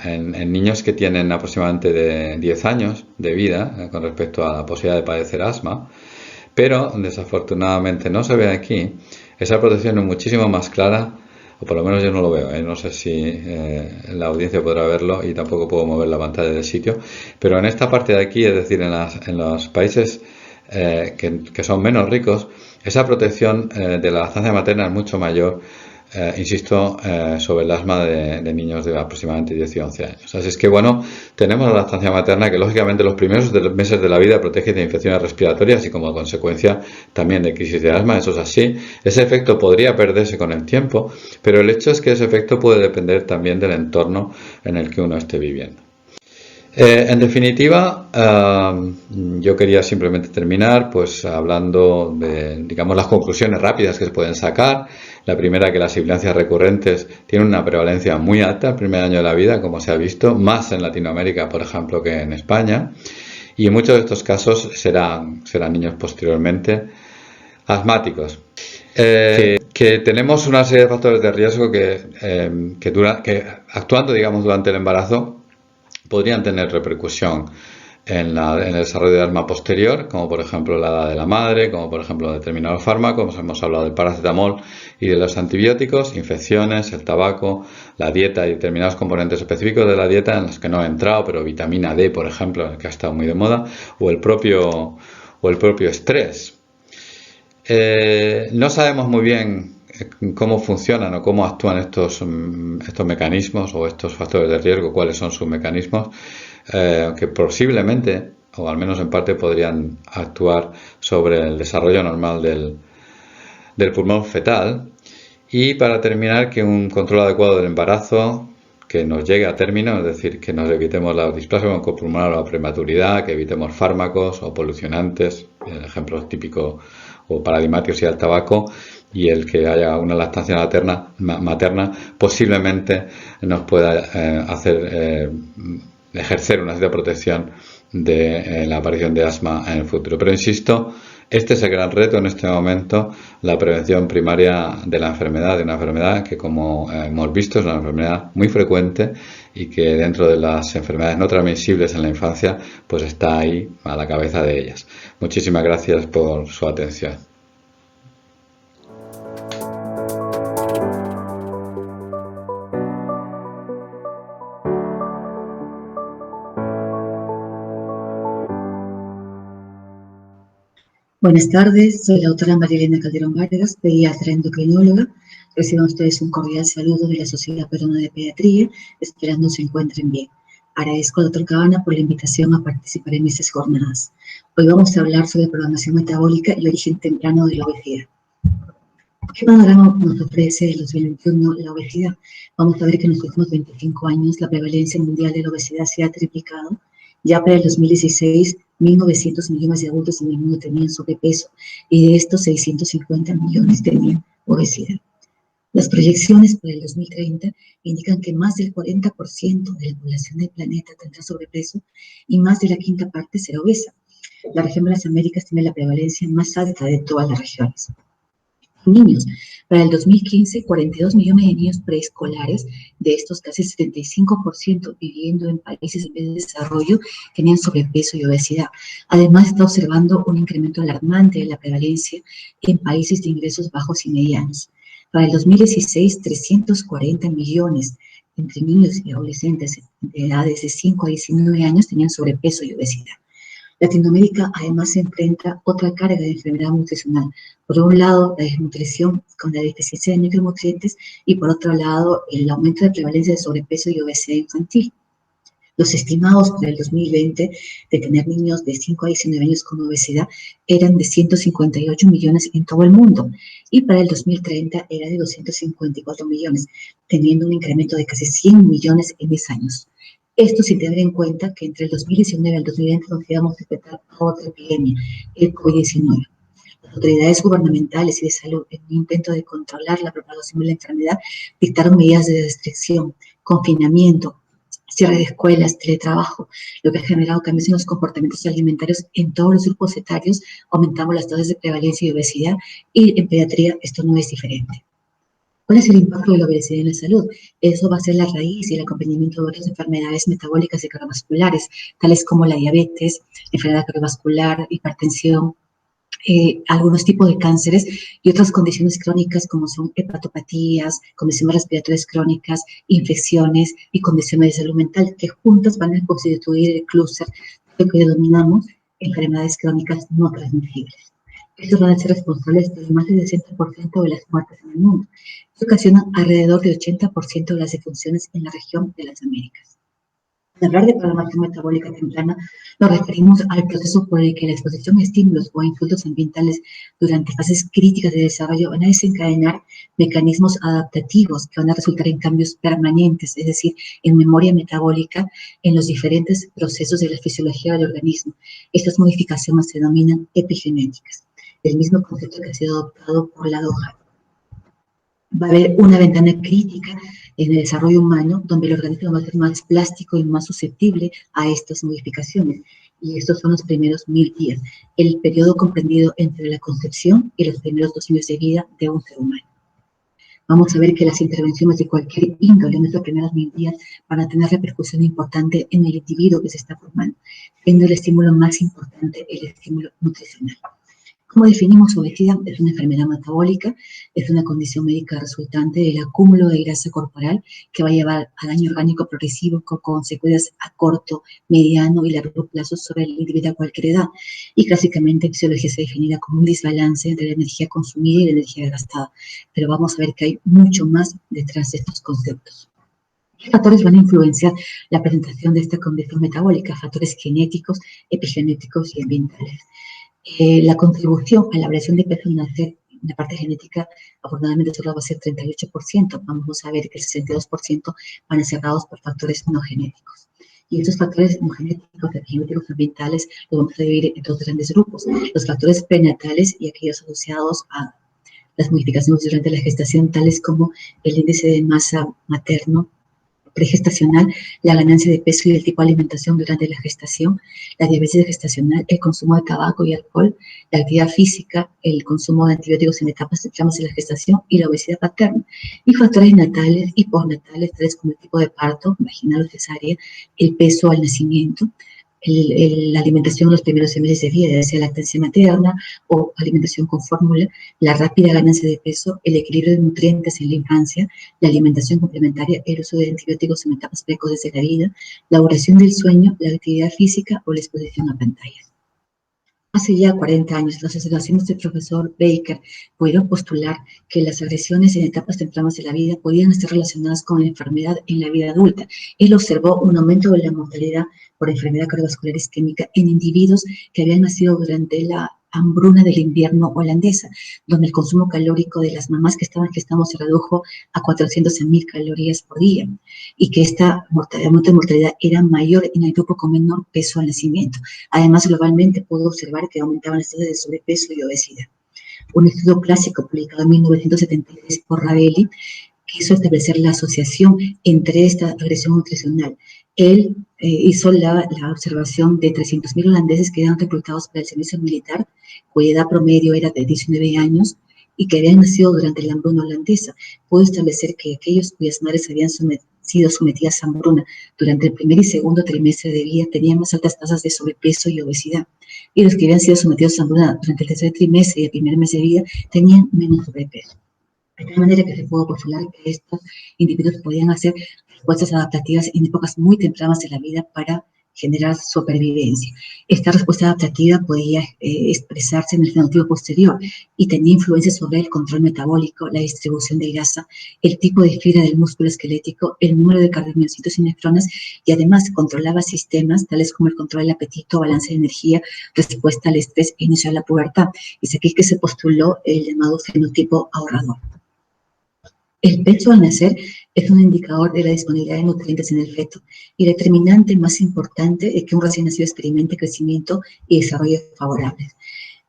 en niños que tienen aproximadamente de 10 años de vida con respecto a la posibilidad de padecer asma, pero desafortunadamente no se ve aquí. Esa protección es muchísimo más clara, o por lo menos yo no lo veo, no sé si la audiencia podrá verlo y tampoco puedo mover la pantalla del sitio, pero en esta parte de aquí, es decir, en los países que son menos ricos, esa protección de la lactancia materna es mucho mayor, insisto, sobre el asma de niños de aproximadamente 10 y 11 años. Así es que, bueno, tenemos la lactancia materna que, lógicamente, los primeros meses de la vida protege de infecciones respiratorias y, como consecuencia, también de crisis de asma. Eso es así. Ese efecto podría perderse con el tiempo, pero el hecho es que ese efecto puede depender también del entorno en el que uno esté viviendo. En definitiva, yo quería simplemente terminar pues hablando de, digamos, las conclusiones rápidas que se pueden sacar. La primera, que las sibilancias recurrentes tienen una prevalencia muy alta el primer año de la vida, como se ha visto, más en Latinoamérica, por ejemplo, que en España. Y en muchos de estos casos serán niños posteriormente asmáticos. Que tenemos una serie de factores de riesgo que actuando, digamos, durante el embarazo, podrían tener repercusión en el desarrollo de asma posterior, como por ejemplo la edad de la madre, como por ejemplo determinados fármacos. Hemos hablado del paracetamol y de los antibióticos, infecciones, el tabaco, la dieta y determinados componentes específicos de la dieta en los que no he entrado, pero vitamina D, por ejemplo, que ha estado muy de moda, o el propio estrés. No sabemos muy bien cómo funcionan o cómo actúan estos mecanismos o estos factores de riesgo, cuáles son sus mecanismos, que posiblemente, o al menos en parte, podrían actuar sobre el desarrollo normal del pulmón fetal. Y para terminar, que un control adecuado del embarazo que nos llegue a término, es decir, que nos evitemos la displasia broncopulmonar o la prematuridad, que evitemos fármacos o polucionantes, el ejemplo típico, o paradigmáticos y el tabaco, y el que haya una lactancia materna posiblemente nos pueda ejercer una cierta protección de la aparición de asma en el futuro. Pero insisto, Este es el gran reto en este momento, la prevención primaria de la enfermedad, de una enfermedad que, como hemos visto, es una enfermedad muy frecuente y que dentro de las enfermedades no transmisibles en la infancia, pues está ahí a la cabeza de ellas. Muchísimas gracias por su atención. Buenas tardes, soy la doctora Marilena Calderón Vargas, pediatra endocrinóloga. Reciban ustedes un cordial saludo de la Sociedad Peruana de Pediatría, esperando se encuentren bien. Agradezco al doctor Cabana por la invitación a participar en estas jornadas. Hoy vamos a hablar sobre programación metabólica y origen temprano de la obesidad. ¿Qué panorama nos ofrece el 2021 la obesidad? Vamos a ver que en los últimos 25 años la prevalencia mundial de la obesidad se ha triplicado. Ya para el 2016, 1.900 millones de adultos en el mundo tenían sobrepeso y de estos 650 millones tenían obesidad. Las proyecciones para el 2030 indican que más del 40% de la población del planeta tendrá sobrepeso y más de la quinta parte será obesa. La región de las Américas tiene la prevalencia más alta de todas las regiones. Niños. Para el 2015, 42 millones de niños preescolares, de estos casi 75% viviendo en países en desarrollo, tenían sobrepeso y obesidad. Además, está observando un incremento alarmante de la prevalencia en países de ingresos bajos y medianos. Para el 2016, 340 millones entre niños y adolescentes de edades de 5 a 19 años tenían sobrepeso y obesidad. Latinoamérica además se enfrenta otra carga de enfermedad nutricional. Por un lado, la desnutrición con la deficiencia de micronutrientes y por otro lado, el aumento de prevalencia de sobrepeso y obesidad infantil. Los estimados para el 2020 de tener niños de 5 a 19 años con obesidad eran de 158 millones en todo el mundo y para el 2030 era de 254 millones, teniendo un incremento de casi 100 millones en 10 años. Esto sin tener en cuenta que entre el 2019 y el 2020 nos íbamos a enfrentar a otra epidemia, el COVID-19. Las autoridades gubernamentales y de salud, en un intento de controlar la propagación de la enfermedad, dictaron medidas de restricción, confinamiento, cierre de escuelas, teletrabajo, lo que ha generado cambios en los comportamientos alimentarios en todos los grupos etarios, aumentamos las tasas de prevalencia y obesidad, y en pediatría esto no es diferente. ¿Cuál es el impacto de la obesidad en la salud? Eso va a ser la raíz y el acompañamiento de otras enfermedades metabólicas y cardiovasculares, tales como la diabetes, enfermedad cardiovascular, hipertensión, algunos tipos de cánceres y otras condiciones crónicas como son hepatopatías, condiciones respiratorias crónicas, infecciones y condiciones de salud mental que juntas van a constituir el clúster que denominamos enfermedades crónicas no transmisibles. Estos van a ser responsables de más del 60% de las muertes en el mundo. Esto ocasiona alrededor del 80% de las defunciones en la región de las Américas. Al hablar de programación metabólica temprana, nos referimos al proceso por el que la exposición a estímulos o a insultos ambientales durante fases críticas de desarrollo van a desencadenar mecanismos adaptativos que van a resultar en cambios permanentes, es decir, en memoria metabólica en los diferentes procesos de la fisiología del organismo. Estas modificaciones se denominan epigenéticas, el mismo concepto que ha sido adoptado por la DOHA. Va a haber una ventana crítica en el desarrollo humano donde el organismo va a ser más plástico y más susceptible a estas modificaciones. Y estos son los primeros 1000 días, el periodo comprendido entre la concepción y los primeros 2 años de vida de un ser humano. Vamos a ver que las intervenciones de cualquier índole en estos primeros 1000 días van a tener repercusión importante en el individuo que se está formando, siendo el estímulo más importante el estímulo nutricional. ¿Cómo definimos obesidad? Es una enfermedad metabólica, es una condición médica resultante del acúmulo de grasa corporal que va a llevar a daño orgánico progresivo con consecuencias a corto, mediano y largo plazo sobre el individuo a cualquier edad. Y clásicamente en fisiología se definirá como un desbalance entre la energía consumida y la energía gastada. Pero vamos a ver que hay mucho más detrás de estos conceptos. ¿Qué factores van a influenciar la presentación de esta condición metabólica? Factores genéticos, epigenéticos y ambientales. La contribución a la variación de peso en la parte genética, afortunadamente solo va a ser 38%. Vamos a ver que el 62% van a ser dados por factores no genéticos. Y estos factores no genéticos, epigenéticos ambientales, los vamos a dividir en dos grandes grupos. Los factores prenatales y aquellos asociados a las modificaciones durante la gestación, tales como el índice de masa materno, pregestacional, la ganancia de peso y el tipo de alimentación durante la gestación, la diabetes gestacional, el consumo de tabaco y alcohol, la actividad física, el consumo de antibióticos en etapas tempranas de la gestación y la obesidad paterna, y factores natales y postnatales, tales como el tipo de parto, vaginal o cesárea, el peso al nacimiento, la alimentación en los primeros meses de vida, ya sea lactancia materna o alimentación con fórmula, la rápida ganancia de peso, el equilibrio de nutrientes en la infancia, la alimentación complementaria, el uso de antibióticos en etapas precoces de la vida, la duración del sueño, la actividad física o la exposición a pantallas. Hace ya 40 años, las observaciones del profesor Baker pudieron postular que las agresiones en etapas tempranas de la vida podían estar relacionadas con la enfermedad en la vida adulta. Él observó un aumento de la mortalidad por enfermedad cardiovascular isquémica en individuos que habían nacido durante la hambruna del invierno holandesa, donde el consumo calórico de las mamás que estaban gestando se redujo a 400.000 calorías por día, y que esta aumento de mortalidad era mayor en el grupo con menor peso al nacimiento. Además, globalmente pudo observar que aumentaban las tasas de sobrepeso y obesidad. Un estudio clásico publicado en 1973 por Ravelli quiso establecer la asociación entre esta agresión nutricional. Él hizo la observación de 300.000 holandeses que eran reclutados para el servicio militar, cuya edad promedio era de 19 años y que habían nacido durante la hambruna holandesa. Pudo establecer que aquellos cuyas madres habían sido sometidas a hambruna durante el primer y segundo trimestre de vida tenían más altas tasas de sobrepeso y obesidad, y los que habían sido sometidos a hambruna durante el tercer trimestre y el primer mes de vida tenían menos sobrepeso. De tal manera que se pudo postular que estos individuos podían hacer respuestas adaptativas en épocas muy tempranas de la vida para generar supervivencia. Esta respuesta adaptativa podía expresarse en el fenotipo posterior y tenía influencia sobre el control metabólico, la distribución de grasa, el tipo de fibra del músculo esquelético, el número de cardiomiocitos y nefronas, y además controlaba sistemas tales como el control del apetito, balance de energía, respuesta al estrés e inicio de la pubertad. Y es aquí que se postuló el llamado fenotipo ahorrador. El peso al nacer es un indicador de la disponibilidad de nutrientes en el feto y el determinante más importante es que un recién nacido experimente crecimiento y desarrollo favorables.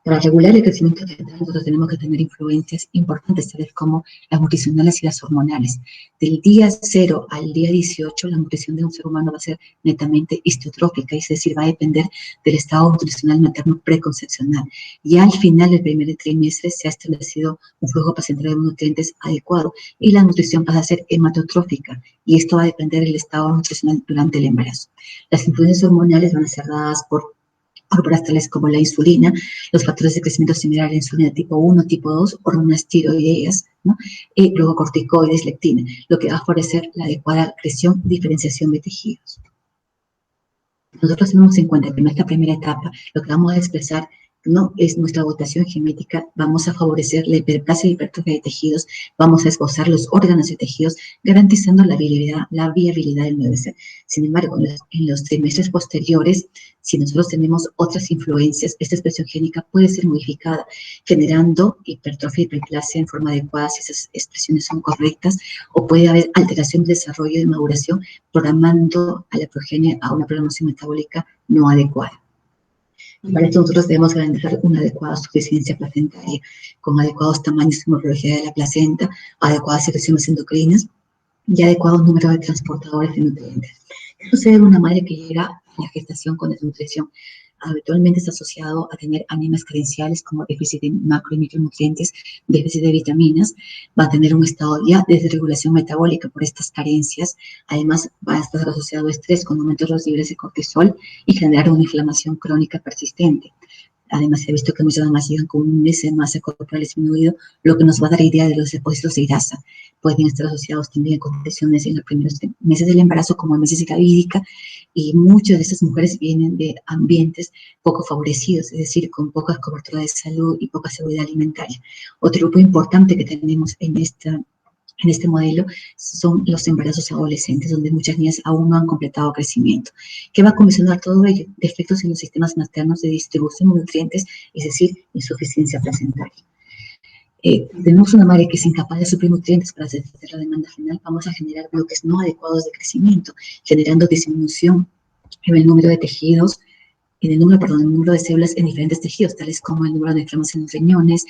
Para regular el crecimiento fetal, nosotros tenemos que tener influencias importantes, tales como las nutricionales y las hormonales. Del día 0 al día 18, la nutrición de un ser humano va a ser netamente histiotrófica, es decir, va a depender del estado nutricional materno preconcepcional. Y al final del primer trimestre se ha establecido un flujo placentario de nutrientes adecuado y la nutrición pasa a ser hematotrófica, y esto va a depender del estado nutricional durante el embarazo. Las influencias hormonales van a ser dadas por hormonas tales como la insulina, los factores de crecimiento similar a la insulina tipo 1, tipo 2, hormonas tiroideas, ¿no? Y luego corticoides, leptina, lo que va a favorecer la adecuada creación y diferenciación de tejidos. Nosotros tenemos en cuenta que en esta primera etapa lo que vamos a expresar no es nuestra dotación genética, vamos a favorecer la hiperplasia y hipertrofia de tejidos, vamos a esbozar los órganos de tejidos, garantizando la viabilidad del nuevo ser. Sin embargo, en los trimestres posteriores, si nosotros tenemos otras influencias, esta expresión génica puede ser modificada, generando hipertrofia y hiperplasia en forma adecuada si esas expresiones son correctas, o puede haber alteración de desarrollo y de maduración, programando a la progenie a una programación metabólica no adecuada. Para esto nosotros debemos garantizar una adecuada suficiencia placentaria, con adecuados tamaños y morfología de la placenta, adecuadas secreciones endocrinas y adecuados números de transportadores de nutrientes. ¿Qué sucede en una madre que llega a la gestación con desnutrición? Habitualmente está asociado a tener anemias carenciales como déficit de macro y micronutrientes, déficit de vitaminas, va a tener un estado ya de desregulación metabólica por estas carencias, además va a estar asociado a estrés con aumentos de los niveles de cortisol y generar una inflamación crónica persistente. Además, se ha visto que muchas mamás llegan con un índice de masa corporal disminuido, lo que nos va a dar idea de los depósitos de grasa. Pueden estar asociados también con lesiones en los primeros meses del embarazo, como hemesis gravídica, y muchas de estas mujeres vienen de ambientes poco favorecidos, es decir, con poca cobertura de salud y poca seguridad alimentaria. Otro grupo importante que tenemos en este modelo son los embarazos adolescentes, donde muchas niñas aún no han completado crecimiento. ¿Qué va a condicionar todo ello? Defectos en los sistemas maternos de distribución de nutrientes, es decir, insuficiencia placentaria. Tenemos una madre que es incapaz de suplir nutrientes para satisfacer la demanda final, vamos a generar bloques no adecuados de crecimiento, generando disminución en el número de tejidos el número de células en diferentes tejidos, tales como el número de inflamación en los riñones,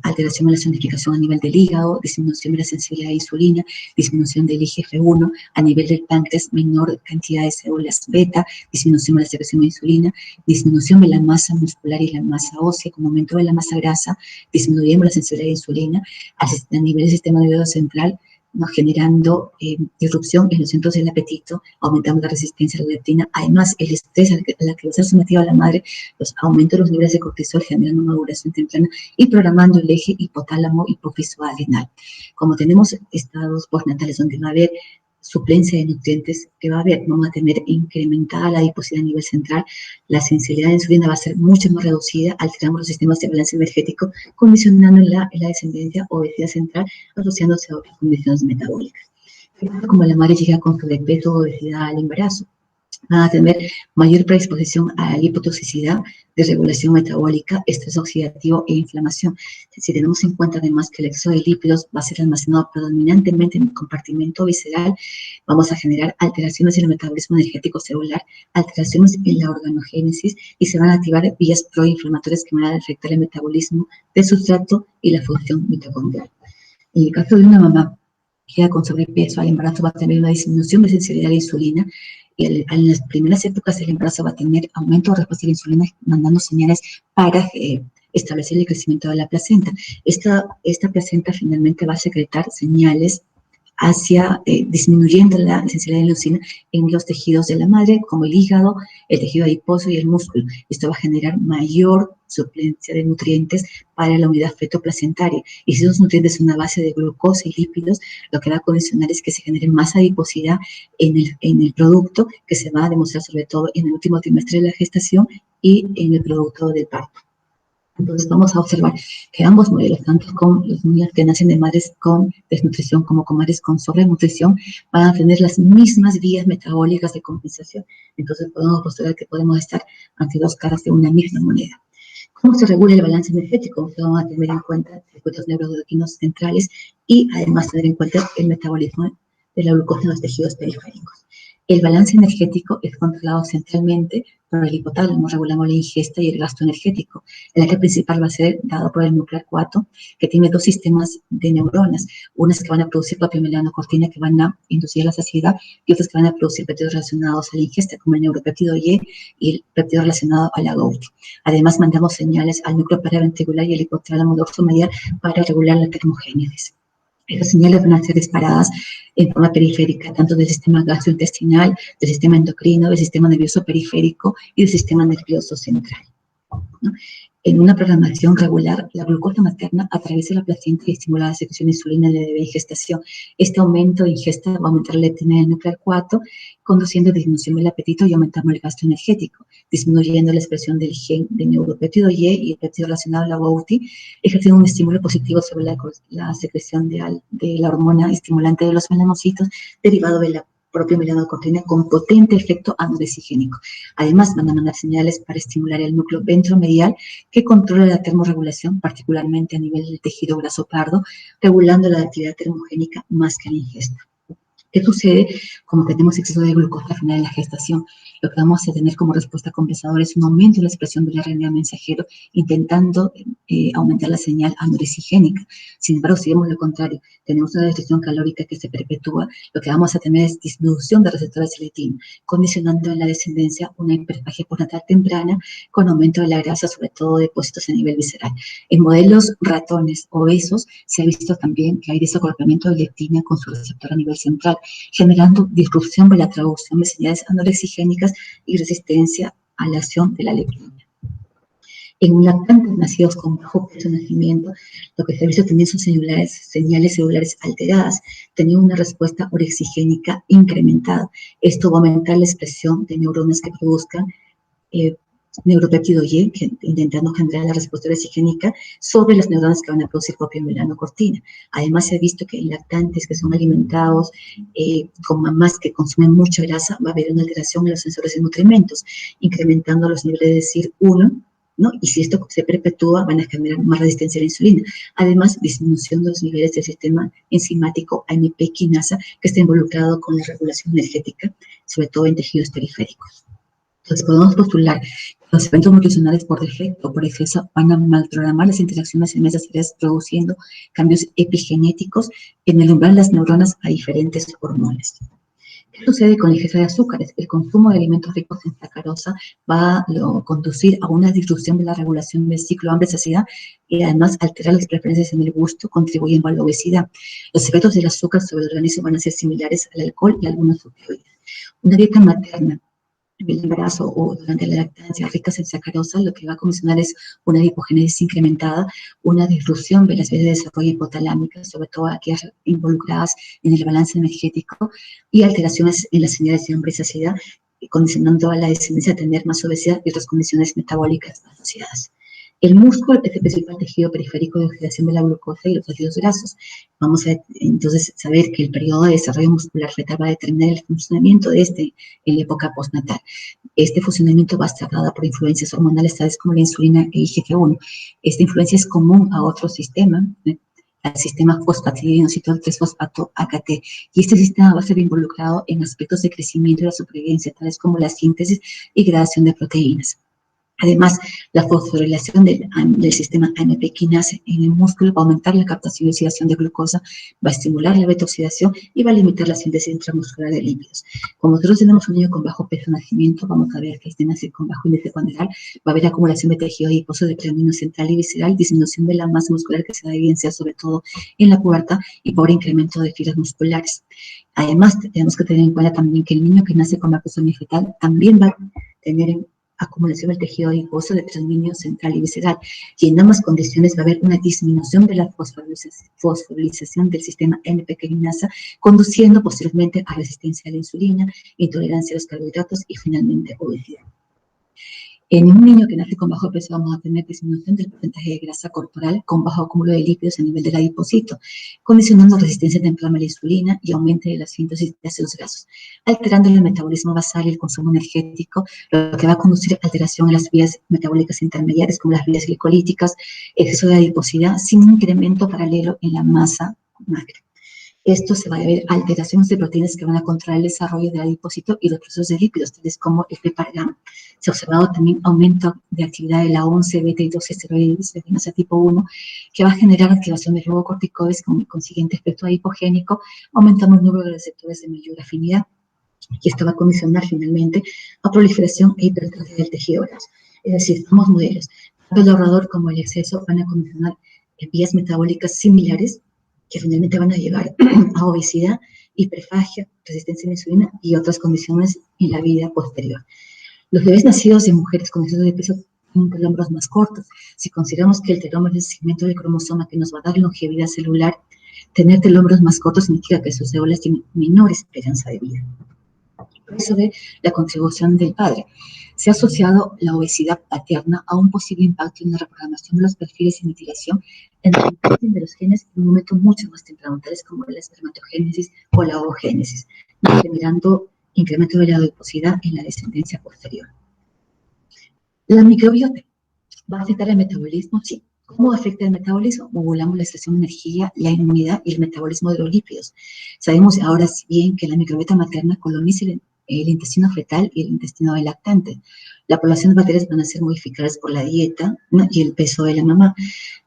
alteración en la zonificación a nivel del hígado, disminución de la sensibilidad a la insulina, disminución del IGF-1, a nivel del páncreas, menor cantidad de células beta, disminución de la secreción de insulina, disminución de la masa muscular y la masa ósea, como aumento de la masa grasa, disminuyendo la sensibilidad a la insulina, a nivel del sistema nervioso central, ¿no? Generando disrupción en los centros del apetito, aumentando la resistencia a la leptina. Además, el estrés a la que va a ser sometida la madre, los aumenta los niveles de cortisol, generando una maduración temprana y programando el eje hipotálamo hipófiso adrenal. Como tenemos estados postnatales donde va a haber suplencia de nutrientes, que va a haber, vamos a tener incrementada la adiposidad a nivel central, la sensibilidad a la insulina va a ser mucho más reducida, alteramos los sistemas de balance energético, condicionando en la descendencia obesidad central, asociándose a otras condiciones metabólicas. Como la madre llega con sobrepeso o obesidad al embarazo, van a tener mayor predisposición a la lipotoxicidad, desregulación metabólica, estrés oxidativo e inflamación. Si tenemos en cuenta además que el exceso de lípidos va a ser almacenado predominantemente en el compartimento visceral, vamos a generar alteraciones en el metabolismo energético celular, alteraciones en la organogénesis y se van a activar vías proinflamatorias que van a afectar el metabolismo del sustrato y la función mitocondrial. En el caso de una mamá que queda con sobrepeso al embarazo, va a tener una disminución de sensibilidad a la insulina, y en las primeras épocas del embarazo va a tener aumento de respuesta a la insulina, mandando señales para establecer el crecimiento de la placenta. Esta placenta finalmente va a secretar señales hacia disminuyendo la sensibilidad de la insulina en los tejidos de la madre, como el hígado, el tejido adiposo y el músculo. Esto va a generar mayor suplencia de nutrientes para la unidad fetoplacentaria. Y si esos nutrientes son a base de glucosa y lípidos, lo que va a condicionar es que se genere más adiposidad en el producto, que se va a demostrar sobre todo en el último trimestre de la gestación y en el producto del parto. Entonces vamos a observar que ambos modelos, tanto con los niños que nacen de madres con desnutrición como con madres con sobrenutrición, van a tener las mismas vías metabólicas de compensación. Entonces podemos postular que podemos estar ante dos caras de una misma moneda. ¿Cómo se regula el balance energético? Vamos a tener en cuenta circuitos neuroendocrinos centrales y además tener en cuenta el metabolismo de la glucosa en los tejidos periféricos. El balance energético es controlado centralmente por el hipotálamo, regulamos la ingesta y el gasto energético. El eje principal va a ser dado por el núcleo 4, que tiene dos sistemas de neuronas, unas que van a producir papimelanocortina que van a inducir la saciedad y otras que van a producir péptidos relacionados a la ingesta, como el neuropéptido Y y el péptido relacionado a la GOUT. Además, mandamos señales al núcleo paraventricular y el hipotálamo dorsomedial para regular la termogénesis. Esas señales van a ser disparadas en forma periférica, tanto del sistema gastrointestinal, del sistema endocrino, del sistema nervioso periférico y del sistema nervioso central, ¿no? En una programación regular, la glucosa materna atraviesa la placenta y estimula la secreción de insulina en el bebé en gestación. Este aumento de ingesta va a aumentar la leptina del núcleo 4, conduciendo a disminución del apetito y aumentando el gasto energético, disminuyendo la expresión del gen de neuropéptido Y el péptido relacionado a la GOUTI, ejerciendo un estímulo positivo sobre la secreción de la hormona estimulante de los melanocitos, derivado de la propia melanocortina con potente efecto anoresigénico. Además, van a mandar señales para estimular el núcleo ventromedial que controla la termorregulación, particularmente a nivel del tejido graso pardo, regulando la actividad termogénica más que la ingesta. ¿Qué sucede? Como tenemos exceso de glucosa al final de la gestación, lo que vamos a tener como respuesta compensadora es un aumento de la expresión del RNA mensajero, intentando aumentar la señal anoresigénica. Sin embargo, si vemos lo contrario, tenemos una restricción calórica que se perpetúa, lo que vamos a tener es disminución de receptores de leptina, condicionando en la descendencia una hiperfagia postnatal temprana con aumento de la grasa, sobre todo depósitos a nivel visceral. En modelos ratones obesos se ha visto también que hay desacoplamiento de leptina con su receptor a nivel central, generando disrupción de la traducción de señales anoresigénicas y resistencia a la acción de la leptina. En lactantes nacidos con bajo peso de nacimiento, lo que se ha visto también son señales celulares alteradas, teniendo una respuesta orexigénica incrementada. Esto va a aumentar la expresión de neuronas que produzcan neuropéptido Y, intentando generar la respuesta orexigénica sobre las neuronas que van a producir papimelanocortina. Además, se ha visto que en lactantes que son alimentados con mamás que consumen mucha grasa, va a haber una alteración en los sensores de nutrimentos, incrementando los niveles de CIR1, ¿no? Y si esto se perpetúa, van a generar más resistencia a la insulina. Además, disminución de los niveles del sistema enzimático AMP quinasa, que está involucrado con la regulación energética, sobre todo en tejidos periféricos. Entonces podemos postular que los eventos nutricionales por defecto o por exceso van a malprogramar las interacciones en mesas cerebrales, produciendo cambios epigenéticos en el umbral de las neuronas a diferentes hormonas. ¿Qué sucede con la ingesta de azúcares? El consumo de alimentos ricos en sacarosa va a conducir a una disrupción de la regulación del ciclo hambre-saciedad y además alterar las preferencias en el gusto, contribuyendo a la obesidad. Los efectos del azúcar sobre el organismo van a ser similares al alcohol y a algunos opioides. Una dieta materna en el embarazo o durante la lactancia ricas en sacarosa, lo que va a condicionar es una adipogénesis incrementada, una disrupción de las vías de desarrollo hipotalámicas, sobre todo aquellas involucradas en el balance energético, y alteraciones en las señales de hambre y saciedad, condicionando a la descendencia a tener más obesidad y otras condiciones metabólicas asociadas. El músculo es el principal tejido periférico de oxidación de la glucosa y los ácidos grasos. Vamos a entonces saber que el periodo de desarrollo muscular fetal va a determinar el funcionamiento de este en la época postnatal. Este funcionamiento va a estar dado por influencias hormonales tales como la insulina e IGF-1. Esta influencia es común a otro sistema, al sistema fosfatidinoacetil 3-fosfato AKT, y este sistema va a ser involucrado en aspectos de crecimiento y la supervivencia, tales como la síntesis y gradación de proteínas. Además, la fosforilación del sistema AMP quinasa en el músculo va a aumentar la captación y oxidación de glucosa, va a estimular la beta-oxidación y va a limitar la síntesis intramuscular de lípidos. Como nosotros tenemos un niño con bajo peso de nacimiento, vamos a ver que este nace con bajo índice ponderal, va a haber acumulación de tejido adiposo de predominio central y visceral, disminución de la masa muscular que se va a evidenciar sobre todo en la pubertad y pobre incremento de fibras musculares. Además, tenemos que tener en cuenta también que el niño que nace con macrosomía fetal también va a tener acumulación del tejido adiposo de predominio central y visceral, y en ambas condiciones va a haber una disminución de la fosforilización del sistema AMP quinasa, conduciendo posteriormente a resistencia a la insulina, intolerancia a los carbohidratos y finalmente obesidad. En un niño que nace con bajo peso vamos a tener disminución del porcentaje de grasa corporal con bajo acúmulo de lípidos a nivel del adipocito, condicionando resistencia temprana a la insulina y aumento de la síntesis de ácidos grasos, alterando el metabolismo basal y el consumo energético, lo que va a conducir a alteración en las vías metabólicas intermediarias como las vías glicolíticas, exceso de adiposidad sin incremento paralelo en la masa magra. Esto se va a ver alteraciones de proteínas que van a controlar el desarrollo del adipocito y los procesos de lípidos, tales como el PPAR-gamma. Se ha observado también aumento de actividad de la 11, beta y 12 esteroides de kinasa tipo 1, que va a generar activación de glucocorticoides con el consiguiente efecto adipogénico, aumentando el número de receptores de mayor afinidad. Y esto va a condicionar finalmente a proliferación e hipertrofia del tejido graso. Es decir, ambos modelos, tanto el ahorrador como el exceso, van a condicionar vías metabólicas similares que finalmente van a llevar a obesidad, hiperfagia, resistencia a la insulina y otras condiciones en la vida posterior. Los bebés nacidos de mujeres con exceso de peso tienen telómeros más cortos. Si consideramos que el telómero es el segmento del cromosoma que nos va a dar longevidad celular, tener telómeros más cortos significa que sus células tienen menor esperanza de vida. Por eso de la contribución del padre. Se ha asociado la obesidad paterna a un posible impacto en la reprogramación de los perfiles de metilación en el encoding de los genes en un momento mucho más temprano, tales como la espermatogénesis o la ovogénesis, generando incremento de la adiposidad en la descendencia posterior. La microbiota va a afectar el metabolismo, sí. ¿Cómo afecta el metabolismo? Modulamos la extracción de energía, la inmunidad y el metabolismo de los lípidos. Sabemos ahora bien que la microbiota materna coloniza el intestino fetal y el intestino del lactante. La población de bacterias van a ser modificadas por la dieta, ¿no?, y el peso de la mamá.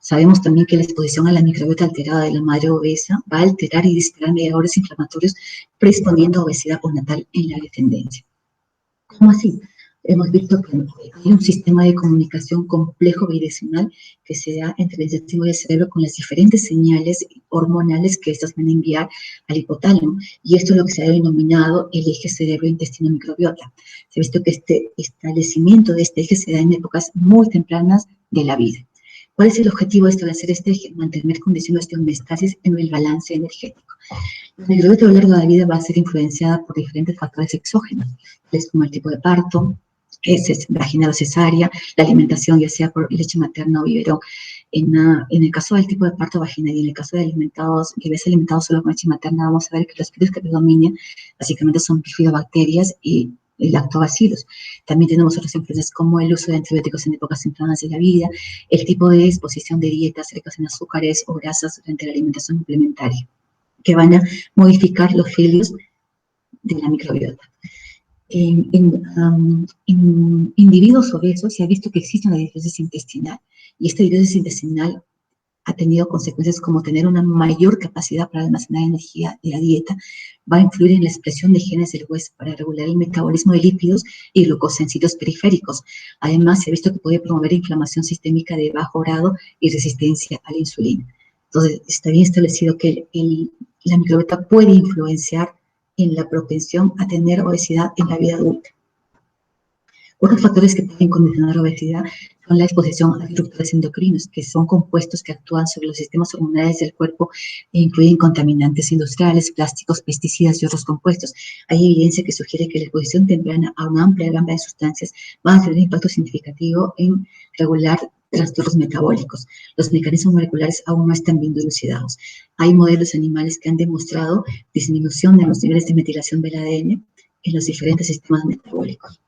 Sabemos también que la exposición a la microbiota alterada de la madre obesa va a alterar y disparar mediadores inflamatorios, predisponiendo a obesidad postnatal en la descendencia. ¿Cómo así? Hemos visto que hay un sistema de comunicación complejo bidireccional que se da entre el intestino y el cerebro con las diferentes señales hormonales que estas van a enviar al hipotálamo. Y esto es lo que se ha denominado el eje cerebro-intestino-microbiota. Se ha visto que este establecimiento de este eje se da en épocas muy tempranas de la vida. ¿Cuál es el objetivo de establecer este eje? Mantener condiciones de homeostasis en el balance energético. La microbiota a lo largo de la vida va a ser influenciada por diferentes factores exógenos, tales como el tipo de parto, vaginal o cesárea, la alimentación, ya sea por leche materna o biberón. En el caso del tipo de parto vaginal y en el caso de bebés alimentados solo con leche materna, vamos a ver que los virus que predominan básicamente son bifidobacterias y lactobacilos. También tenemos otras influencias como el uso de antibióticos en épocas tempranas de la vida, el tipo de exposición de dietas ricas en azúcares o grasas durante la alimentación complementaria, que van a modificar los filios de la microbiota. En individuos obesos se ha visto que existe una disbiosis intestinal, y esta disbiosis intestinal ha tenido consecuencias como tener una mayor capacidad para almacenar energía de la dieta, va a influir en la expresión de genes del hueso para regular el metabolismo de lípidos y glucosa en sitios periféricos. Además, se ha visto que puede promover inflamación sistémica de bajo grado y resistencia a la insulina. Entonces, está bien establecido que la microbiota puede influenciar en la propensión a tener obesidad en la vida adulta. Otros factores que pueden condicionar la obesidad son la exposición a disruptores endocrinos, que son compuestos que actúan sobre los sistemas hormonales del cuerpo e incluyen contaminantes industriales, plásticos, pesticidas y otros compuestos. Hay evidencia que sugiere que la exposición temprana a una amplia gama de sustancias va a tener un impacto significativo en regular trastornos metabólicos. Los mecanismos moleculares aún no están bien dilucidados. Hay modelos animales que han demostrado disminución de los niveles de metilación del ADN en los diferentes sistemas metabólicos.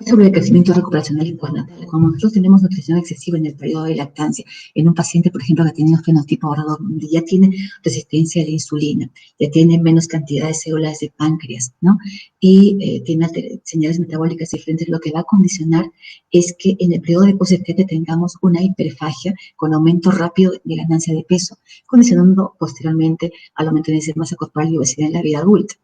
Sobre el crecimiento recuperacional y postnatal. Cuando nosotros tenemos nutrición excesiva en el periodo de lactancia, en un paciente, por ejemplo, que tiene un fenotipo ahora donde ya tiene resistencia a la insulina, ya tiene menos cantidad de células de páncreas, ¿no? Y tiene señales metabólicas diferentes, lo que va a condicionar es que en el periodo de postdestete tengamos una hiperfagia con aumento rápido de ganancia de peso, condicionando posteriormente al aumento de masa corporal y obesidad en la vida adulta.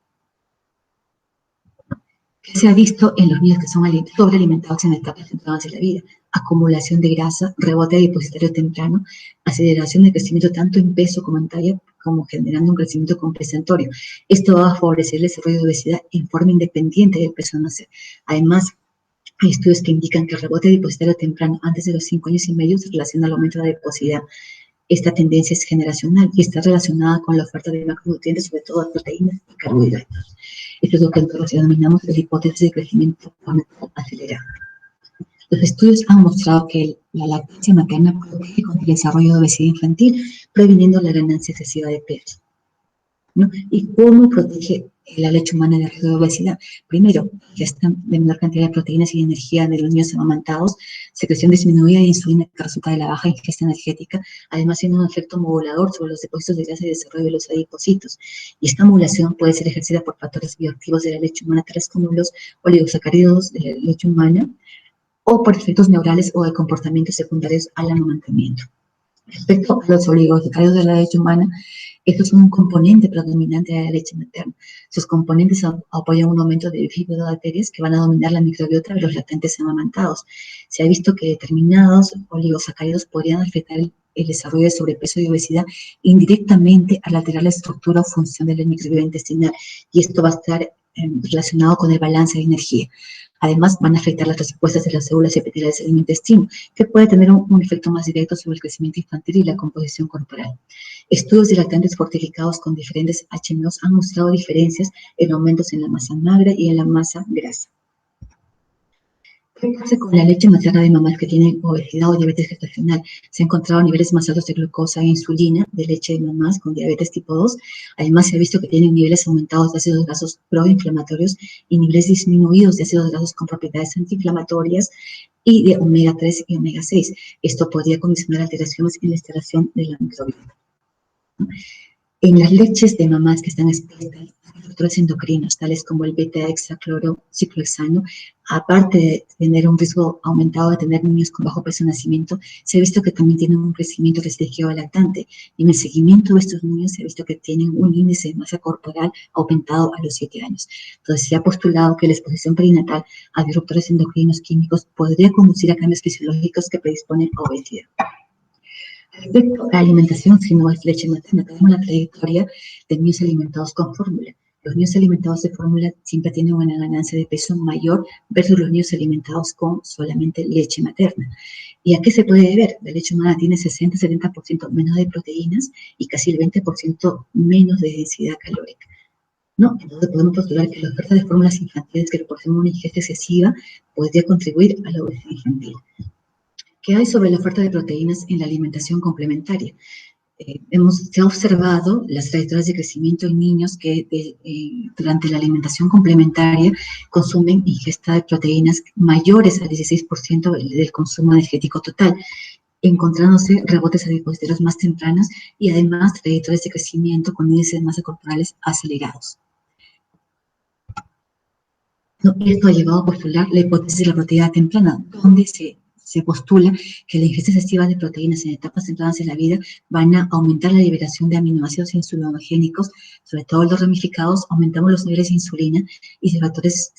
Que se ha visto en los niños que son sobrealimentados en etapas tempranas de la vida: acumulación de grasa, rebote depositario temprano, aceleración de crecimiento tanto en peso como en talla, como generando un crecimiento compensatorio. Esto va a favorecer el desarrollo de obesidad en forma independiente del peso a nacer. Además, hay estudios que indican que el rebote depositario temprano antes de los 5 años y medio se relaciona al aumento de la adiposidad. Esta tendencia es generacional y está relacionada con la oferta de macronutrientes, sobre todo de proteínas y carbohidratos. Esto es lo que nosotros denominamos la hipótesis de crecimiento acelerado. Los estudios han mostrado que la lactancia materna protege contra el desarrollo de obesidad infantil, previniendo la ganancia excesiva de peso, ¿no? ¿Y cómo protege la leche humana del riesgo de obesidad? Primero, gesta de menor cantidad de proteínas y energía de los niños amamantados, secreción disminuida de insulina que resulta de la baja ingesta energética, además tiene un efecto modulador sobre los depósitos de grasa y desarrollo de los adipocitos. Y esta modulación puede ser ejercida por factores bioactivos de la leche humana, tales como los oligosacáridos de la leche humana, o por efectos neurales o de comportamientos secundarios al amamantamiento. Respecto a los oligosacáridos de la leche humana, estos son un componente predominante de la leche materna. Sus componentes apoyan un aumento de fibrobacterias que van a dominar la microbiota de los lactantes amamantados. Se ha visto que determinados oligosacáridos podrían afectar el desarrollo de sobrepeso y obesidad indirectamente al alterar la estructura o función de la microbiota intestinal, y esto va a estar relacionado con el balance de energía. Además, van a afectar las respuestas de las células epiteliales del intestino, que puede tener un efecto más directo sobre el crecimiento infantil y la composición corporal. Estudios de lactantes fortificados con diferentes HMOs han mostrado diferencias en aumentos en la masa magra y en la masa grasa. ¿Qué pasa con la leche materna de mamás que tienen obesidad o diabetes gestacional? Se han encontrado niveles más altos de glucosa e insulina de leche de mamás con diabetes tipo 2. Además, se ha visto que tienen niveles aumentados de ácidos grasos proinflamatorios y niveles disminuidos de ácidos grasos con propiedades antiinflamatorias y de omega 3 y omega 6. Esto podría condicionar alteraciones en la instalación de la microbiota. En las leches de mamás que están expuestas a factores endocrinos, tales como el beta-hexaclorociclohexano, aparte de tener un riesgo aumentado de tener niños con bajo peso de nacimiento, se ha visto que también tienen un crecimiento restringido lactante. Y en el seguimiento de estos niños se ha visto que tienen un índice de masa corporal aumentado a los 7 años. Entonces, se ha postulado que la exposición perinatal a disruptores endocrinos químicos podría conducir a cambios fisiológicos que predisponen a obesidad. Respecto a la alimentación, si no es leche materna, tenemos la trayectoria de niños alimentados con fórmula. Los niños alimentados de fórmula siempre tienen una ganancia de peso mayor versus los niños alimentados con solamente leche materna. ¿Y a qué se puede deber? La leche humana tiene 60-70% menos de proteínas y casi el 20% menos de densidad calórica, ¿no? Entonces podemos postular que la oferta de fórmulas infantiles que proporcionan una ingesta excesiva podría contribuir a la obesidad infantil. ¿Qué hay sobre la oferta de proteínas en la alimentación complementaria? Se ha observado las trayectorias de crecimiento en niños que durante la alimentación complementaria consumen ingesta de proteínas mayores al 16% del consumo energético total, encontrándose rebotes adipositeros más tempranos y además trayectorias de crecimiento con índices de masa corporales acelerados. ¿no? Esto ha llevado a postular la hipótesis de la proteína temprana, donde se postula que la ingesta excesiva de proteínas en etapas tempranas de la vida van a aumentar la liberación de aminoácidos insulinogénicos, sobre todo los ramificados, aumentamos los niveles de insulina y de factores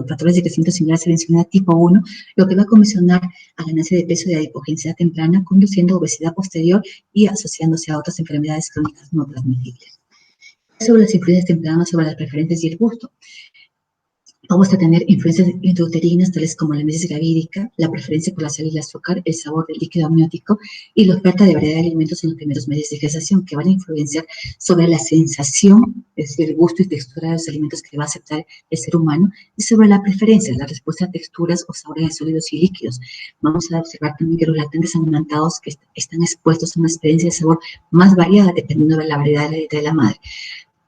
factores de crecimiento similares a la insulina tipo 1, lo que va a condicionar a ganancia de peso y adipogenicidad temprana, conduciendo a obesidad posterior y asociándose a otras enfermedades crónicas no transmisibles. Sobre las influencias tempranas sobre las preferencias y el gusto. Vamos a tener influencias intrauterinas tales como la mesis gravídica, la preferencia por la sal y el azúcar, el sabor del líquido amniótico y la oferta de variedad de alimentos en los primeros meses de gestación, que van a influenciar sobre la sensación, es decir, el gusto y textura de los alimentos que va a aceptar el ser humano, y sobre la preferencia, la respuesta a texturas o sabores de sólidos y líquidos. Vamos a observar también que los lactantes amamantados que están expuestos a una experiencia de sabor más variada dependiendo de la variedad de la dieta de la madre.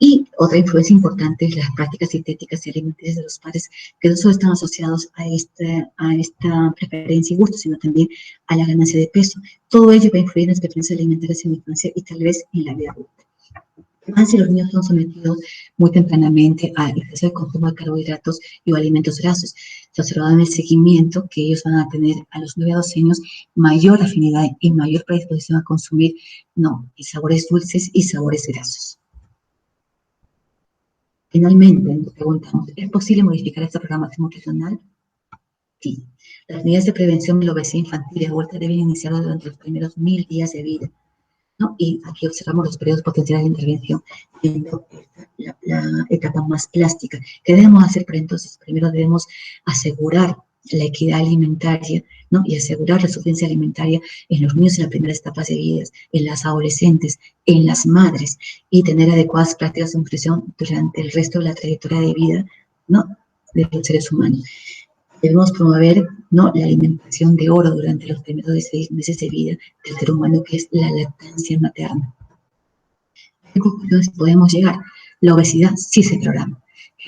Y otra influencia importante es las prácticas dietéticas y alimenticias de los padres, que no solo están asociados a esta preferencia y gusto, sino también a la ganancia de peso. Todo ello va a influir en las preferencias alimentarias en la infancia y tal vez en la vida adulta. Además, si los niños son sometidos muy tempranamente a exceso de consumo de carbohidratos y o alimentos grasos, se ha observado en el seguimiento que ellos van a tener a los 9 a 12 años mayor afinidad y mayor predisposición a consumir sabores dulces y sabores grasos. Finalmente, nos preguntamos, ¿es posible modificar esta programación nutricional? Sí. Las medidas de prevención de la obesidad infantil y adulta deben iniciar durante los primeros 1000 días de vida, ¿no? Y aquí observamos los periodos potenciales de intervención, viendo la etapa más plástica. ¿Qué debemos hacer para entonces? Primero debemos asegurar la equidad alimentaria, ¿no? Y asegurar la suficiencia alimentaria en los niños en las primeras etapas de vida, en las adolescentes, en las madres, y tener adecuadas prácticas de nutrición durante el resto de la trayectoria de vida, ¿no? De los seres humanos. Debemos promover, ¿no? La alimentación de oro durante los primeros 16 meses de vida del ser humano, que es la lactancia materna. ¿A qué conclusiones podemos llegar? La obesidad sí se programa.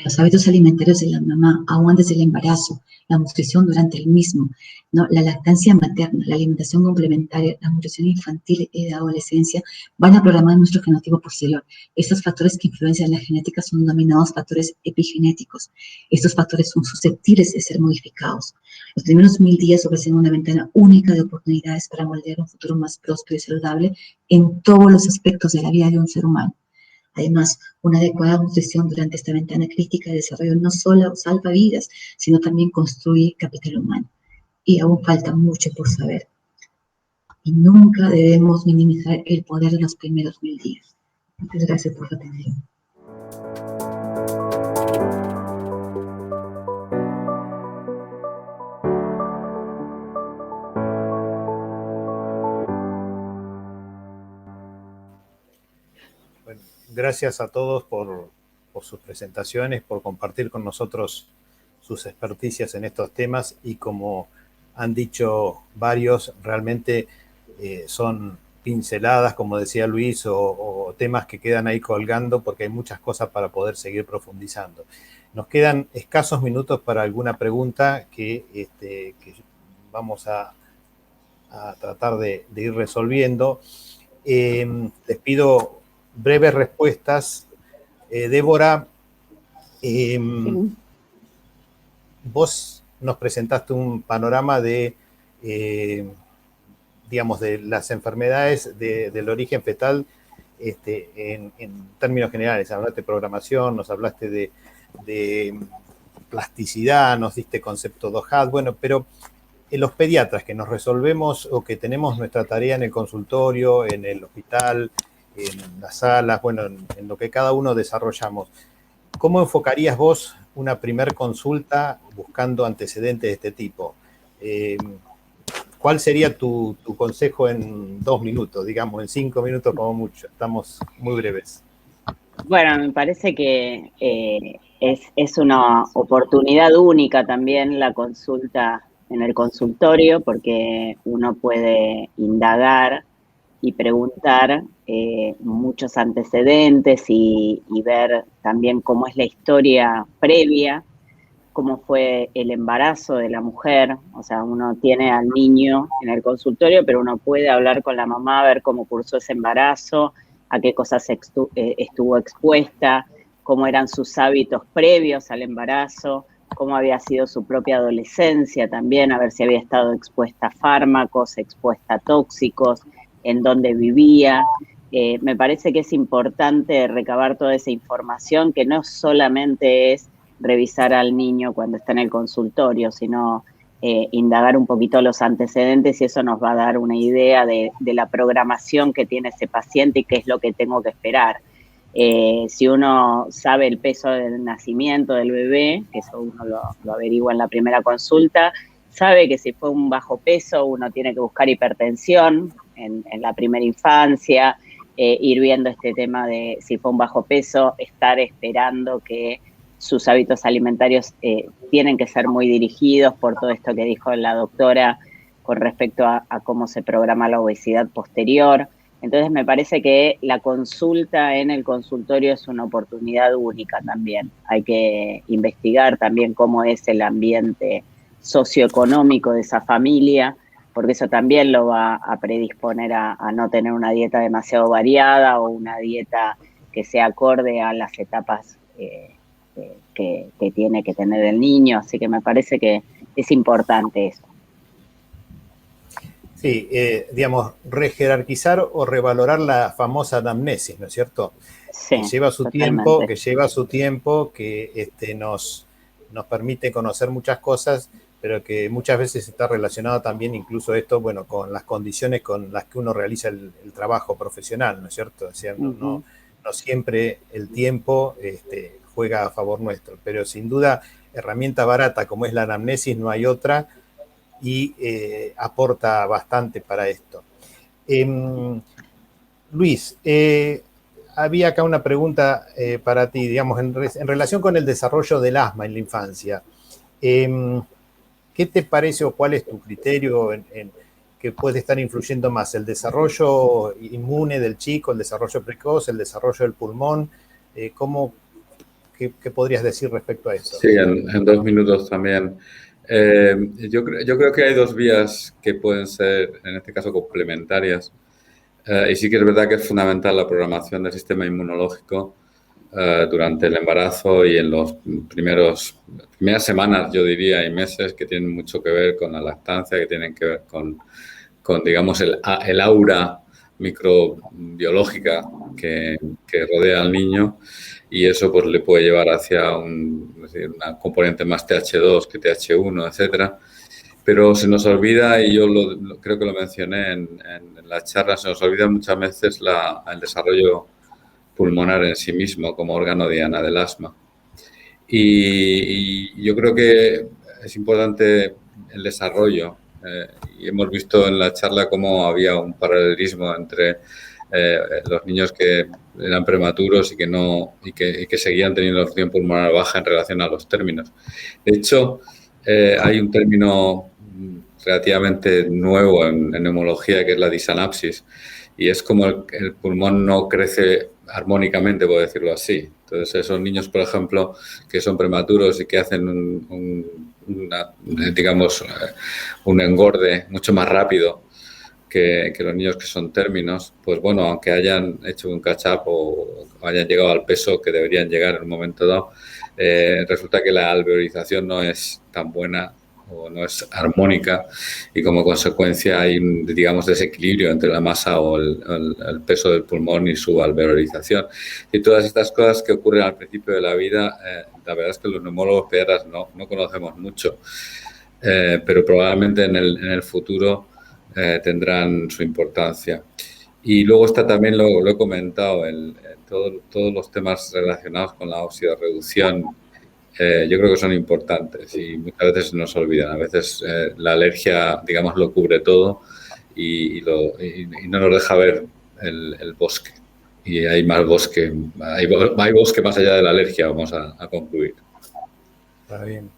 Los hábitos alimentarios de la mamá, aún antes del embarazo, la nutrición durante el mismo, ¿no? La lactancia materna, la alimentación complementaria, la nutrición infantil y de adolescencia van a programar nuestro genotipo posterior. Estos factores que influencian la genética son denominados factores epigenéticos. Estos factores son susceptibles de ser modificados. Los primeros 1000 días ofrecen una ventana única de oportunidades para moldear un futuro más próspero y saludable en todos los aspectos de la vida de un ser humano. Además, una adecuada nutrición durante esta ventana crítica de desarrollo no solo salva vidas, sino también construye capital humano. Y aún falta mucho por saber. Y nunca debemos minimizar el poder de los primeros 1000 días. Muchas gracias por su atención. Gracias a todos por sus presentaciones, por compartir con nosotros sus experticias en estos temas y como han dicho varios, realmente son pinceladas, como decía Luis, o temas que quedan ahí colgando porque hay muchas cosas para poder seguir profundizando. Nos quedan escasos minutos para alguna pregunta que vamos a tratar de ir resolviendo. Les pido breves respuestas. Débora, vos nos presentaste un panorama de, digamos, de las enfermedades del origen fetal en términos generales. Hablaste de programación, nos hablaste de plasticidad, nos diste concepto DOHAD, bueno, pero en los pediatras que nos resolvemos o que tenemos nuestra tarea en el consultorio, en el hospital, en las salas, bueno, en lo que cada uno desarrollamos. ¿Cómo enfocarías vos una primer consulta buscando antecedentes de este tipo? ¿Cuál sería tu consejo en 2 minutos, digamos, en 5 minutos como mucho? Estamos muy breves. Bueno, me parece que es una oportunidad única también la consulta en el consultorio, porque uno puede indagar y preguntar muchos antecedentes y ver también cómo es la historia previa, cómo fue el embarazo de la mujer. O sea, uno tiene al niño en el consultorio, pero uno puede hablar con la mamá, ver cómo cursó ese embarazo, a qué cosas estuvo expuesta, cómo eran sus hábitos previos al embarazo, cómo había sido su propia adolescencia también, a ver si había estado expuesta a fármacos, expuesta a tóxicos, en dónde vivía. Me parece que es importante recabar toda esa información, que no solamente es revisar al niño cuando está en el consultorio, sino indagar un poquito los antecedentes, y eso nos va a dar una idea de la programación que tiene ese paciente y qué es lo que tengo que esperar. Si uno sabe el peso del nacimiento del bebé, que eso uno lo averigua en la primera consulta, sabe que si fue un bajo peso uno tiene que buscar hipertensión en la primera infancia, ir viendo este tema de si fue un bajo peso, estar esperando que sus hábitos alimentarios tienen que ser muy dirigidos por todo esto que dijo la doctora con respecto a cómo se programa la obesidad posterior. Entonces me parece que la consulta en el consultorio es una oportunidad única también. Hay que investigar también cómo es el ambiente socioeconómico de esa familia, porque eso también lo va a predisponer a no tener una dieta demasiado variada o una dieta que sea acorde a las etapas que tiene que tener el niño. Así que me parece que es importante eso. Sí, digamos, rejerarquizar o revalorar la famosa anamnesis, ¿no es cierto? Sí, que lleva su tiempo, que nos permite conocer muchas cosas, pero que muchas veces está relacionado también incluso esto, bueno, con las condiciones con las que uno realiza el trabajo profesional, ¿no es cierto? O sea, no siempre el tiempo juega a favor nuestro, pero sin duda herramienta barata como es la anamnesis no hay otra, y aporta bastante para esto. Luis, había acá una pregunta para ti, digamos, en relación con el desarrollo del asma en la infancia. ¿Qué te parece o cuál es tu criterio en que puede estar influyendo más? ¿El desarrollo inmune del chico, el desarrollo precoz, el desarrollo del pulmón? ¿Qué podrías decir respecto a esto? Sí, en 2 minutos también. Yo creo que hay 2 vías que pueden ser, en este caso, complementarias. Y sí que es verdad que es fundamental la programación del sistema inmunológico durante el embarazo y en las primeras semanas, yo diría, y meses, que tienen mucho que ver con la lactancia, que tienen que ver con digamos, el aura microbiológica que rodea al niño, y eso pues le puede llevar hacia una componente más TH2 que TH1, etcétera. Pero se nos olvida, y yo creo que lo mencioné en la charla, se nos olvida muchas veces el desarrollo pulmonar en sí mismo como órgano diana del asma. Y yo creo que es importante el desarrollo. Y hemos visto en la charla cómo había un paralelismo entre los niños que eran prematuros y que seguían teniendo la función pulmonar baja en relación a los términos. De hecho, hay un término relativamente nuevo en neumología que es la disanapsis, y es como el pulmón no crece armónicamente, por decirlo así. Entonces, esos niños, por ejemplo, que son prematuros y que hacen un engorde mucho más rápido que los niños que son términos, pues bueno, aunque hayan hecho un catch-up o hayan llegado al peso que deberían llegar en un momento dado, resulta que la alveolización no es tan buena o no es armónica, y como consecuencia hay un, digamos, desequilibrio entre la masa o el peso del pulmón y su alveolización. Y todas estas cosas que ocurren al principio de la vida, la verdad es que los neumólogos pediatras no conocemos mucho, pero probablemente en el futuro tendrán su importancia. Y luego está también, lo he comentado, todos los temas relacionados con la oxidorreducción. Yo creo que son importantes y muchas veces se nos olvidan. A veces la alergia, digamos, lo cubre todo y no nos deja ver el bosque. Y hay más bosque, hay bosque más allá de la alergia, vamos a concluir. Está bien.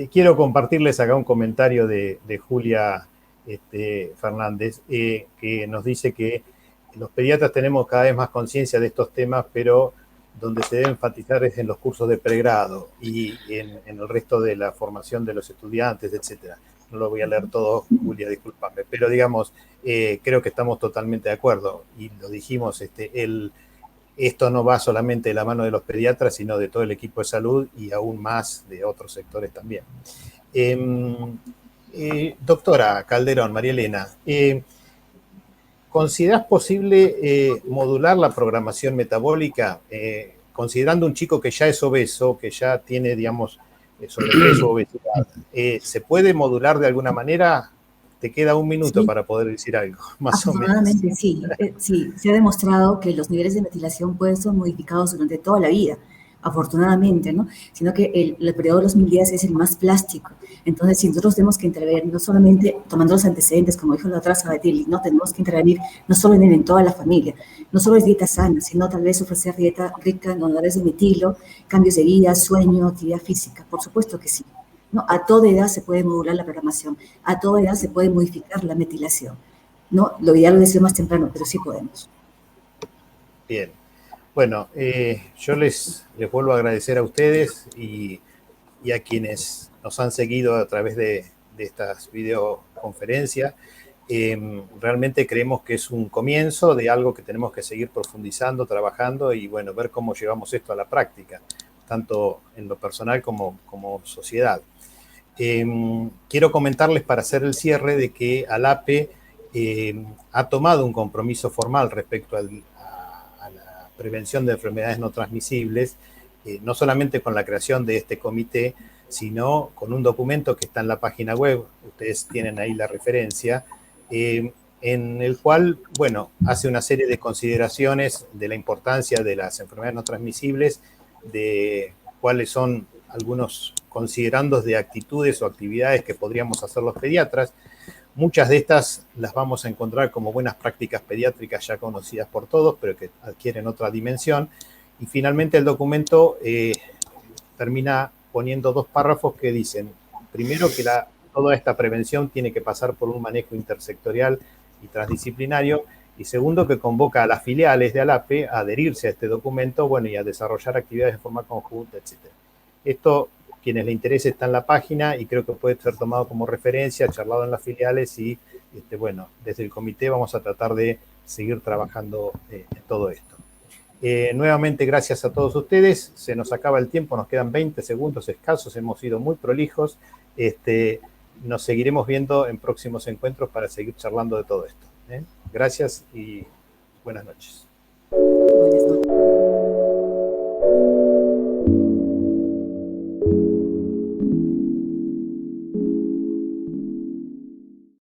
Quiero compartirles acá un comentario de Julia Fernández, que nos dice que los pediatras tenemos cada vez más conciencia de estos temas, pero donde se debe enfatizar es en los cursos de pregrado y en el resto de la formación de los estudiantes, etcétera. No lo voy a leer todo, Julia, discúlpame, pero digamos, creo que estamos totalmente de acuerdo, y lo dijimos, esto no va solamente de la mano de los pediatras, sino de todo el equipo de salud y aún más de otros sectores también. Doctora Calderón, María Elena, ¿considerás posible modular la programación metabólica? Considerando un chico que ya es obeso, que ya tiene, digamos, sobrepeso o obesidad, ¿se puede modular de alguna manera? Te queda un minuto Sí, para poder decir algo, más o menos. afortunadamente sí. Sí, se ha demostrado que los niveles de metilación pueden ser modificados durante toda la vida, afortunadamente, ¿no? Sino que el periodo de los 1000 días es el más plástico. Entonces, si nosotros tenemos que intervenir, no solamente tomando los antecedentes, como dijo la otra Sabatini, no tenemos que intervenir no solo en toda la familia, no solo es dieta sana, sino tal vez ofrecer dieta rica en donadores de metilo, cambios de vida, sueño, actividad física, por supuesto que sí. ¿No? A toda edad se puede modular la programación, a toda edad se puede modificar la metilación. ¿No? Lo ideal es decir más temprano, pero sí podemos. Bien. Bueno, yo les vuelvo a agradecer a ustedes y a quienes nos han seguido a través de estas videoconferencias. Realmente creemos que es un comienzo de algo que tenemos que seguir profundizando, trabajando y, bueno, ver cómo llevamos esto a la práctica, tanto en lo personal como sociedad. Quiero comentarles para hacer el cierre de que ALAPE ha tomado un compromiso formal respecto a la prevención de enfermedades no transmisibles, no solamente con la creación de este comité, sino con un documento que está en la página web, ustedes tienen ahí la referencia, en el cual, bueno, hace una serie de consideraciones de la importancia de las enfermedades no transmisibles, de cuáles son algunos considerandos de actitudes o actividades que podríamos hacer los pediatras. Muchas de estas las vamos a encontrar como buenas prácticas pediátricas ya conocidas por todos, pero que adquieren otra dimensión. Y finalmente el documento termina poniendo 2 párrafos que dicen, primero, que toda esta prevención tiene que pasar por un manejo intersectorial y transdisciplinario, y segundo, que convoca a las filiales de ALAPE a adherirse a este documento, bueno, y a desarrollar actividades de forma conjunta, etc. Esto, quienes le interese, está en la página y creo que puede ser tomado como referencia, charlado en las filiales y, bueno, desde el comité vamos a tratar de seguir trabajando en todo esto. Nuevamente, gracias a todos ustedes. Se nos acaba el tiempo, nos quedan 20 segundos escasos, hemos sido muy prolijos. Nos seguiremos viendo en próximos encuentros para seguir charlando de todo esto. Gracias y buenas noches. Buenas noches.